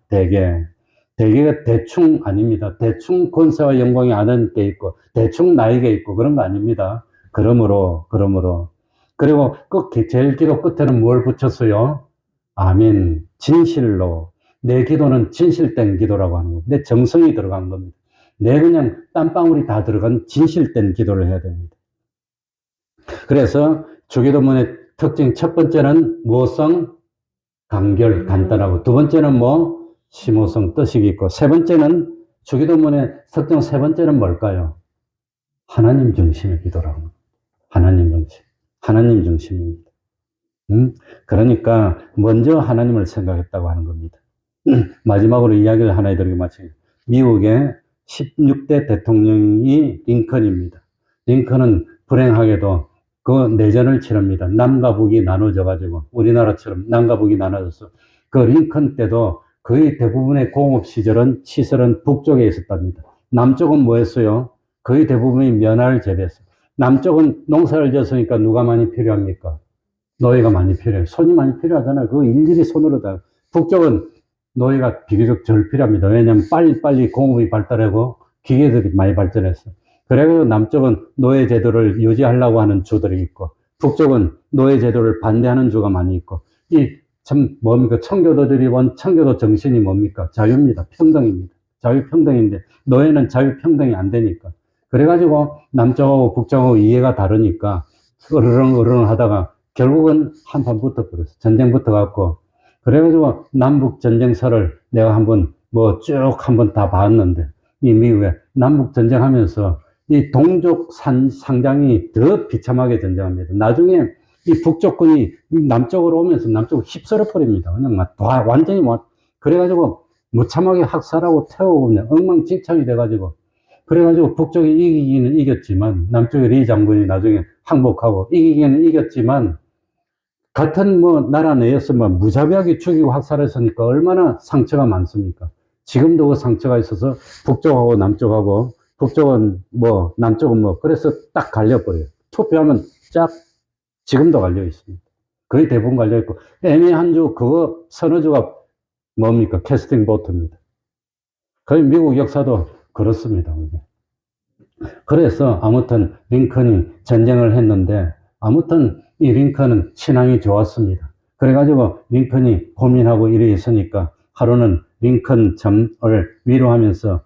대개가 대충 아닙니다. 대충 권세와 영광이 하나님께 있고 대충 나에게 있고 그런 거 아닙니다. 그러므로 그리고 제일 기도 끝에는 뭘 붙였어요? 아멘. 진실로. 내 기도는 진실된 기도라고 하는 겁니다. 내 정성이 들어간 겁니다. 내 그냥 땀방울이 다 들어간 진실된 기도를 해야 됩니다. 그래서 주기도문의 특징 첫 번째는 모성, 간결, 간단하고 두 번째는 심오성, 뜻이 있고 세 번째는 주기도문의 특징 세 번째는 뭘까요? 하나님 중심의 기도라고 합니다. 하나님 중심입니다. 그러니까 먼저 하나님을 생각했다고 하는 겁니다. 마지막으로 이야기를 하나 해드리고 마치겠습니다. 미국의 16대 대통령이 링컨입니다. 링컨은 불행하게도 그 내전을 치릅니다. 남과 북이 나눠져가지고 우리나라처럼 남과 북이 나눠져서 그 링컨 때도 거의 대부분의 공업 시설은 북쪽에 있었답니다. 남쪽은 뭐였어요? 거의 대부분이 면화를 재배했어요. 남쪽은 농사를 지었으니까 누가 많이 필요합니까? 노예가 많이 필요해요. 손이 많이 필요하잖아요. 그거 일일이 손으로 다. 북쪽은 노예가 비교적 덜 필요합니다. 왜냐하면 빨리 공업이 발달하고 기계들이 많이 발전했어요. 그래서 남쪽은 노예 제도를 유지하려고 하는 주들이 있고 북쪽은 노예 제도를 반대하는 주가 많이 있고 청교도들이 본 청교도 정신이 뭡니까? 자유입니다. 평등입니다. 자유평등인데 노예는 자유평등이 안 되니까. 그래가지고 남쪽하고 북쪽하고 이해가 다르니까 으르렁 하다가 결국은 한판 붙어버렸어. 전쟁 붙어갖고. 그래가지고 남북 전쟁설을 내가 쭉 한번 다 봤는데, 이 미국에 남북 전쟁하면서 이 동족 상장이 더 비참하게 전쟁합니다. 나중에 이 북쪽군이 남쪽으로 오면서 남쪽을 휩쓸어 버립니다. 그냥 완전히 그래가지고 무참하게 학살하고 태우고 그냥 엉망진창이 돼가지고. 그래가지고 북쪽이 이기기는 이겼지만, 남쪽의 리 장군이 나중에 항복하고 이기기는 이겼지만, 같은 나라 내였으면 무자비하게 죽이고 학살했으니까 얼마나 상처가 많습니까? 지금도 그 상처가 있어서 북쪽하고 남쪽하고 남쪽은 그래서 딱 갈려버려요. 투표하면 지금도 갈려 있습니다. 거의 대부분 갈려 있고 애매한 그거 서너 주가 뭡니까? 캐스팅 보트입니다. 거의 미국 역사도 그렇습니다. 그래서 아무튼 링컨이 전쟁을 했는데 아무튼 이 링컨은 신앙이 좋았습니다. 그래가지고 링컨이 고민하고 이래 있으니까 하루는 링컨 점을 위로하면서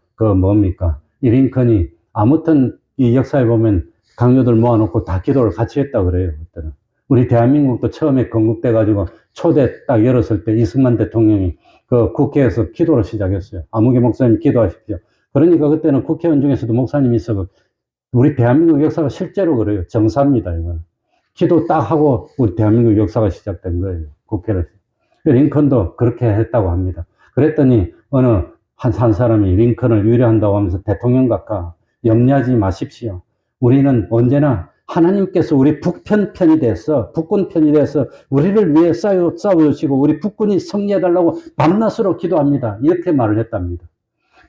이 링컨이 아무튼 이 역사에 보면 강요들 모아놓고 다 기도를 같이 했다 그래요. 그때는. 우리 대한민국도 처음에 건국돼가지고 초대 딱 열었을 때 이승만 대통령이 그 국회에서 기도를 시작했어요. 아무개 목사님 기도하십시오. 그러니까 그때는 국회의원 중에서도 목사님이 있어. 우리 대한민국 역사가 실제로 그래요. 정사입니다, 이건. 기도 딱 하고 우리 대한민국 역사가 시작된 거예요. 국회를. 링컨도 그렇게 했다고 합니다. 그랬더니 어느 한 사람이 링컨을 위로한다고 하면서 대통령 각하 염려하지 마십시오. 우리는 언제나 하나님께서 우리 북편 편이 돼서 북군 편이 돼서 우리를 위해 싸워주시고 우리 북군이 승리해달라고 밤낮으로 기도합니다. 이렇게 말을 했답니다.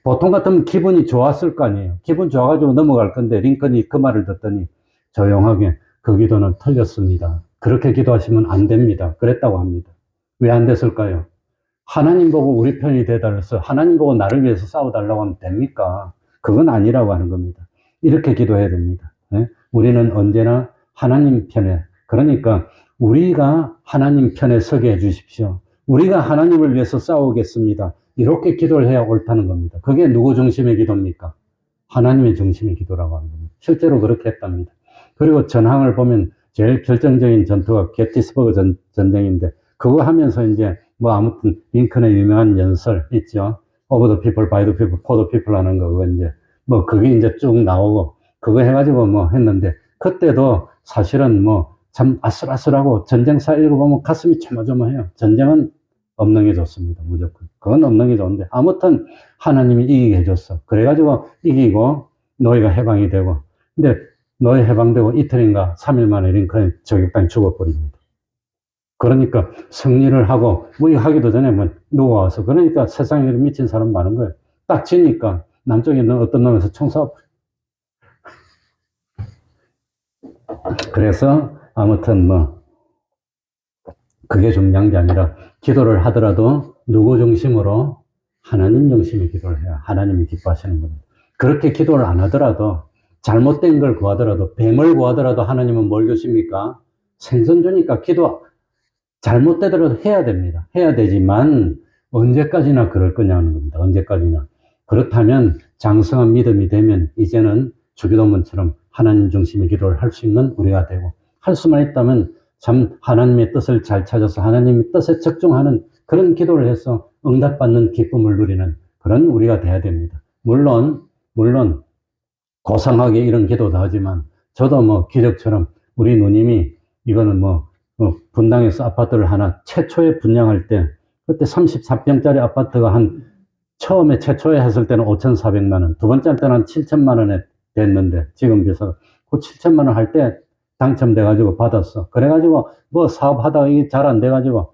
보통 같으면 기분이 좋았을 거 아니에요. 기분 좋아가지고 넘어갈 건데 링컨이 그 말을 듣더니 조용하게 그 기도는 틀렸습니다. 그렇게 기도하시면 안 됩니다. 그랬다고 합니다. 왜 안 됐을까요? 하나님 보고 우리 편이 돼달라서 하나님 보고 나를 위해서 싸워달라고 하면 됩니까? 그건 아니라고 하는 겁니다. 이렇게 기도해야 됩니다. 네? 우리는 언제나 하나님 편에, 그러니까 우리가 하나님 편에 서게 해주십시오. 우리가 하나님을 위해서 싸우겠습니다. 이렇게 기도를 해야 옳다는 겁니다. 그게 누구 중심의 기도입니까? 하나님의 중심의 기도라고 하는 겁니다. 실제로 그렇게 했답니다. 그리고 전황을 보면 제일 결정적인 전투가 게티스버그 전쟁인데 그거 하면서 이제 뭐 아무튼 링컨의 유명한 연설 있죠. Of the people, by the people, for the people 하는 거 그거 이제 뭐 그게 이제 쭉 나오고 그거 해가지고 뭐 했는데 그때도 사실은 뭐 참 아슬아슬하고 전쟁사 읽어보면 가슴이 조마조마해요. 전쟁은 없는 게 좋습니다. 무조건. 그건 없는 게 좋은데 아무튼 하나님이 이기게 해줬어. 그래가지고 이기고 노예가 해방이 되고 근데 노예 해방되고 이틀인가 3일 만에 링컨이 저격당해 죽어버립니다. 그러니까 승리를 하고 뭐 이거 하기도 전에 뭐 누가 와서 그러니까 세상에 미친 사람 많은 거예요. 딱 지니까 남쪽에 있는 어떤 놈에서 총 쏴. 그래서 아무튼 뭐 그게 중요한 게 아니라 기도를 하더라도 누구 중심으로? 하나님 중심의 기도를 해야 하나님이 기뻐하시는 겁니다. 그렇게 기도를 안 하더라도 잘못된 걸 구하더라도 뱀을 구하더라도 하나님은 뭘 주십니까? 생선 주니까 기도 잘못되더라도 해야 됩니다. 해야 되지만 언제까지나 그럴 거냐는 겁니다. 언제까지나. 그렇다면 장성한 믿음이 되면 이제는 주기도문처럼 하나님 중심의 기도를 할 수 있는 우리가 되고 할 수만 있다면 참 하나님의 뜻을 잘 찾아서 하나님의 뜻에 적중하는 그런 기도를 해서 응답받는 기쁨을 누리는 그런 우리가 돼야 됩니다. 물론 고상하게 이런 기도도 하지만 저도 뭐 기적처럼 우리 누님이 이거는 분당에서 아파트를 하나 최초에 분양할 때 그때 34평짜리 아파트가 처음에 최초에 했을 때는 5,400만 원, 두 번째 할 때는 한 7천만 원에 됐는데 지금 비해서 그 7천만 원 할 때 당첨돼가지고 받았어. 그래가지고 뭐 사업하다가 이게 잘 안 돼가지고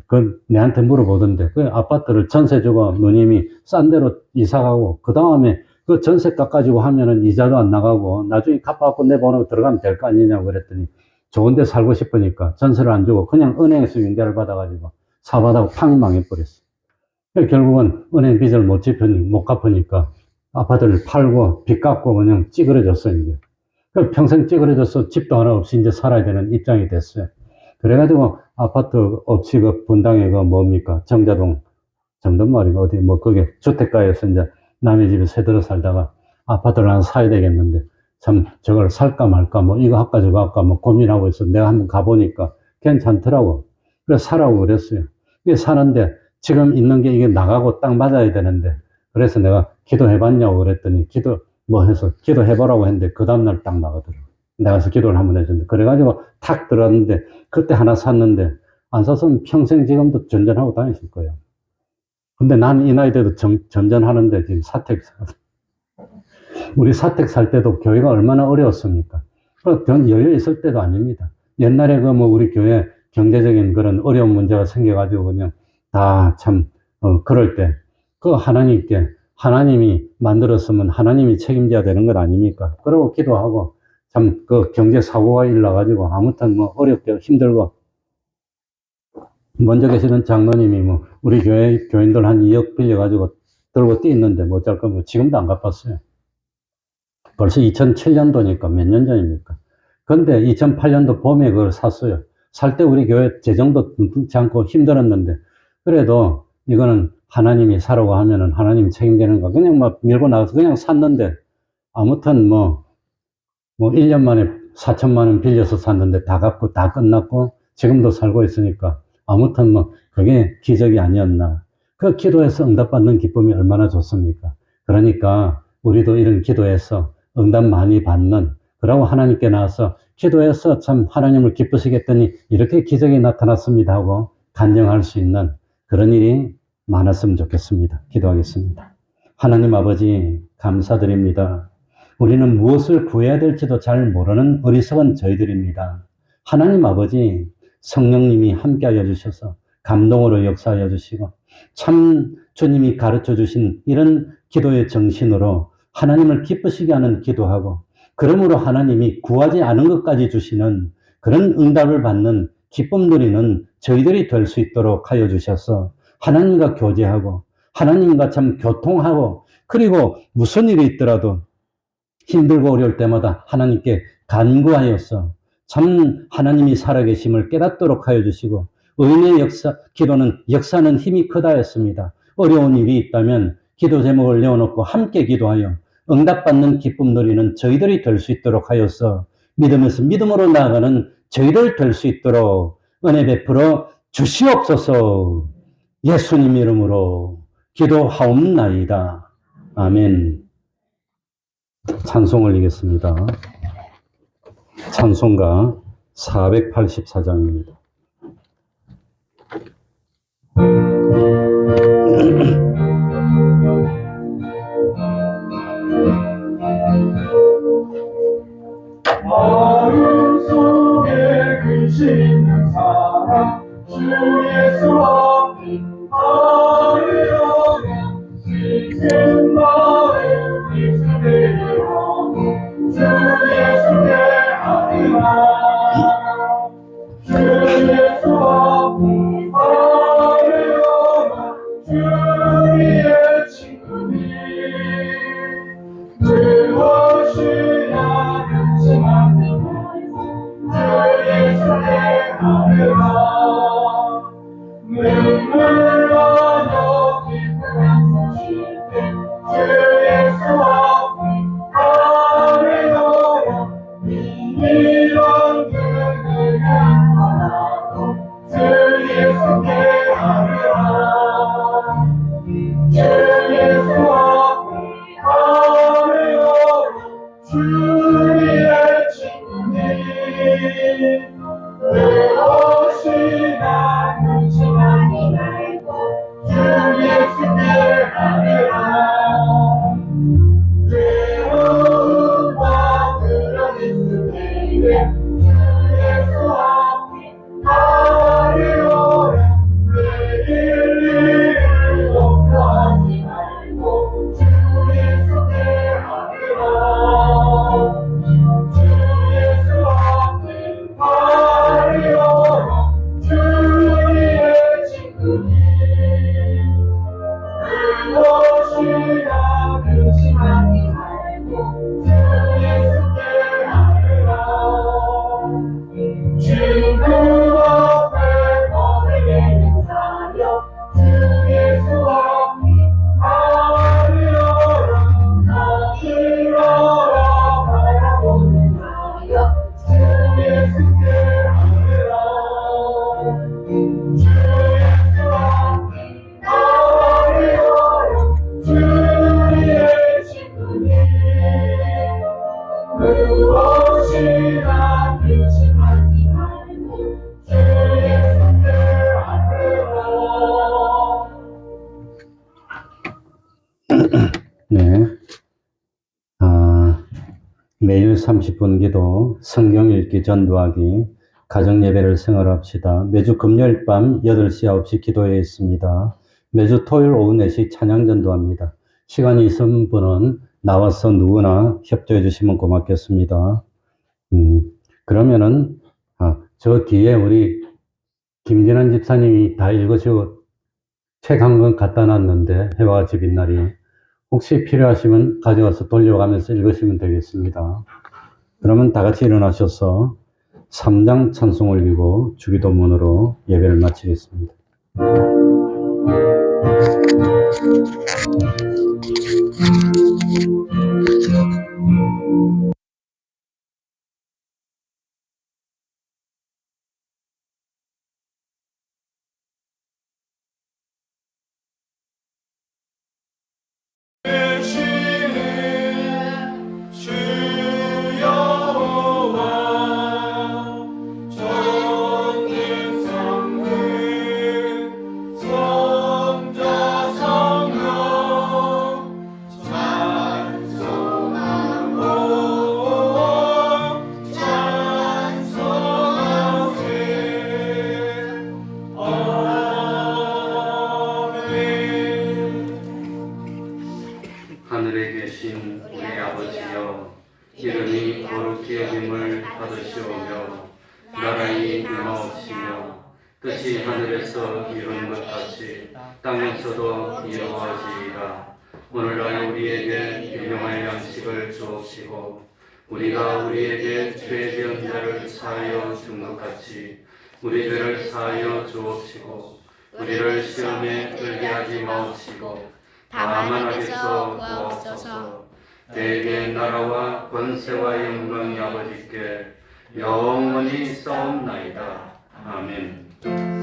그 내한테 물어보던데 그 아파트를 전세 주고 누님이 싼 데로 이사 가고 그 다음에 그 전세 깎아주고 하면은 이자도 안 나가고 나중에 갚아갖고 내 번호 들어가면 될 거 아니냐고 그랬더니 좋은 데 살고 싶으니까 전세를 안 주고 그냥 은행에서 융자를 받아가지고 사업하다가 팡 망해버렸어. 결국은 은행 빚을 못 갚으니까 아파트를 팔고 빚 갚고 그냥 찌그러졌어, 이제. 평생 찌그러져서 집도 하나 없이 이제 살아야 되는 입장이 됐어요. 그래가지고 아파트 없이 그 분당에 그 뭡니까? 정자동, 정든말이가 어디 그게 주택가에서 이제 남의 집에 새들어 살다가 아파트를 하나 사야 되겠는데 참 저걸 살까 말까 이거 할까 저거 할까 고민하고 있어. 내가 한번 가보니까 괜찮더라고. 그래서 사라고 그랬어요. 이게 사는데 지금 있는 게 이게 나가고 딱 맞아야 되는데 그래서 내가 기도해봤냐고 그랬더니 기도해보라고 했는데 그 다음날 딱 나가더라고. 나가서 기도를 한번 해줬는데 그래가지고 탁 들어갔는데 그때 하나 샀는데 안 샀으면 평생 지금도 전전하고 다녔을 거예요. 근데 나는 이 나이 때도 전전하는데 지금 우리 사택 살 때도 교회가 얼마나 어려웠습니까? 열려 있을 때도 아닙니다. 옛날에 우리 교회 경제적인 그런 어려운 문제가 생겨가지고 그냥 다 그럴 때 하나님이 만들었으면 하나님이 책임져야 되는 것 아닙니까? 그러고 기도하고 그 경제 사고가 일어나가지고 아무튼 어렵게 힘들고 먼저 계시는 장로님이 우리 교인들 한 2억 빌려가지고 들고 뛰었는데 어쩔 거면 지금도 안 갚았어요. 벌써 2007년도니까 몇 년 전입니까? 근데 2008년도 봄에 그걸 샀어요. 살 때 우리 교회 재정도 든든치 않고 힘들었는데 그래도 이거는 하나님이 사라고 하면은 하나님이 책임지는 거 그냥 밀고 나가서 그냥 샀는데 아무튼 1년 만에 4천만 원 빌려서 샀는데 다 갚고 다 끝났고 지금도 살고 있으니까 아무튼 그게 기적이 아니었나. 그 기도해서 응답받는 기쁨이 얼마나 좋습니까? 그러니까 우리도 이런 기도해서 응답 많이 받는 그러고 하나님께 나와서 기도해서 참 하나님을 기쁘시겠더니 이렇게 기적이 나타났습니다 하고 간증할 수 있는 그런 일이 많았으면 좋겠습니다. 기도하겠습니다. 하나님 아버지 감사드립니다. 우리는 무엇을 구해야 될지도 잘 모르는 어리석은 저희들입니다. 하나님 아버지 성령님이 함께하여 주셔서 감동으로 역사하여 주시고 참 주님이 가르쳐 주신 이런 기도의 정신으로 하나님을 기쁘시게 하는 기도하고 그러므로 하나님이 구하지 않은 것까지 주시는 그런 응답을 받는 기쁨 누리는 저희들이 될 수 있도록 하여 주셔서 하나님과 교제하고 하나님과 참 교통하고 그리고 무슨 일이 있더라도 힘들고 어려울 때마다 하나님께 간구하여서 참 하나님이 살아계심을 깨닫도록 하여 주시고 의인의 역사, 기도는 역사는 힘이 크다 했습니다. 어려운 일이 있다면 기도 제목을 내어놓고 함께 기도하여 응답받는 기쁨 누리는 저희들이 될 수 있도록 하여서 믿음에서 믿음으로 나아가는 저희들 될 수 있도록 은혜 베풀어 주시옵소서. 예수님 이름으로 기도하옵나이다. 아멘. 찬송 올리겠습니다. 찬송가 484장입니다. 마음속에 근심 있는 사람 주 예수 앞에 아뢰어라 지친 마음 이스대하고 주 예수께 아뢰라 주 예수 앞에 아뢰어라 주의 친구니 무엇이나 근심하지 말고 주 예수께 아뢰라 눈물로 기쁘게 소식에 주 예수 앞에 아뢰어라 이런 그들을 하나도 주 예수께 아뢰라 주 예수 앞에 아뢰어라 주의 친구니 무엇이나 근심하지 말고 주 예수께 아뢰라 외로움과 그런 있으리에 주 예수 앞에 아뢰어라 내일 일을 걱정하지 말고 주 예수께 아뢰라 주 예수 앞에 아뢰어라 주의 친구니 무엇이나 근심하지 말고 주 예수께 아뢰라 친구 앞에 겁을 내는 자여 주 예수 앞에 아뢰어라 너희러라 바라보는 자여 주 예수께 아뢰라 주 예수 앞에 아뢰어라 주의 친구니 무엇이나 근심하지 말고 주 예수께 아뢰라 네. 매일 30분 기도, 성경 읽기, 전도하기, 가정 예배를 생활합시다. 매주 금요일 밤 8시, 9시 기도회에 있습니다. 매주 토요일 오후 4시 찬양 전도합니다. 시간이 있는 분은 나와서 누구나 협조해 주시면 고맙겠습니다. 그러면은, 저 뒤에 우리 김진환 집사님이 다 읽으시고 책 한 권 갖다 놨는데, 해와 같이 빛날이. 혹시 필요하시면 가져가서 돌려가면서 읽으시면 되겠습니다. 그러면 다 같이 일어나셔서 3장 찬송 올리고 주기도문으로 예배를 마치겠습니다. 되시는 주 여호와 주시옵시며 뜻이 하늘에서 이룬 것 같이 땅에서도 이루어지이다. 오늘날 우리에게 일용할 양식을 주옵시고 우리가 우리에게 죄지은 자를 사하여 준 것 같이 우리 죄를 사하여 주옵시고 우리를 시험에 들게 하지 마옵시고 다만 악에서 구하옵소서. 내게 나라와 권세와 영광이 아버지께 영원히 싸움나이다. 아멘.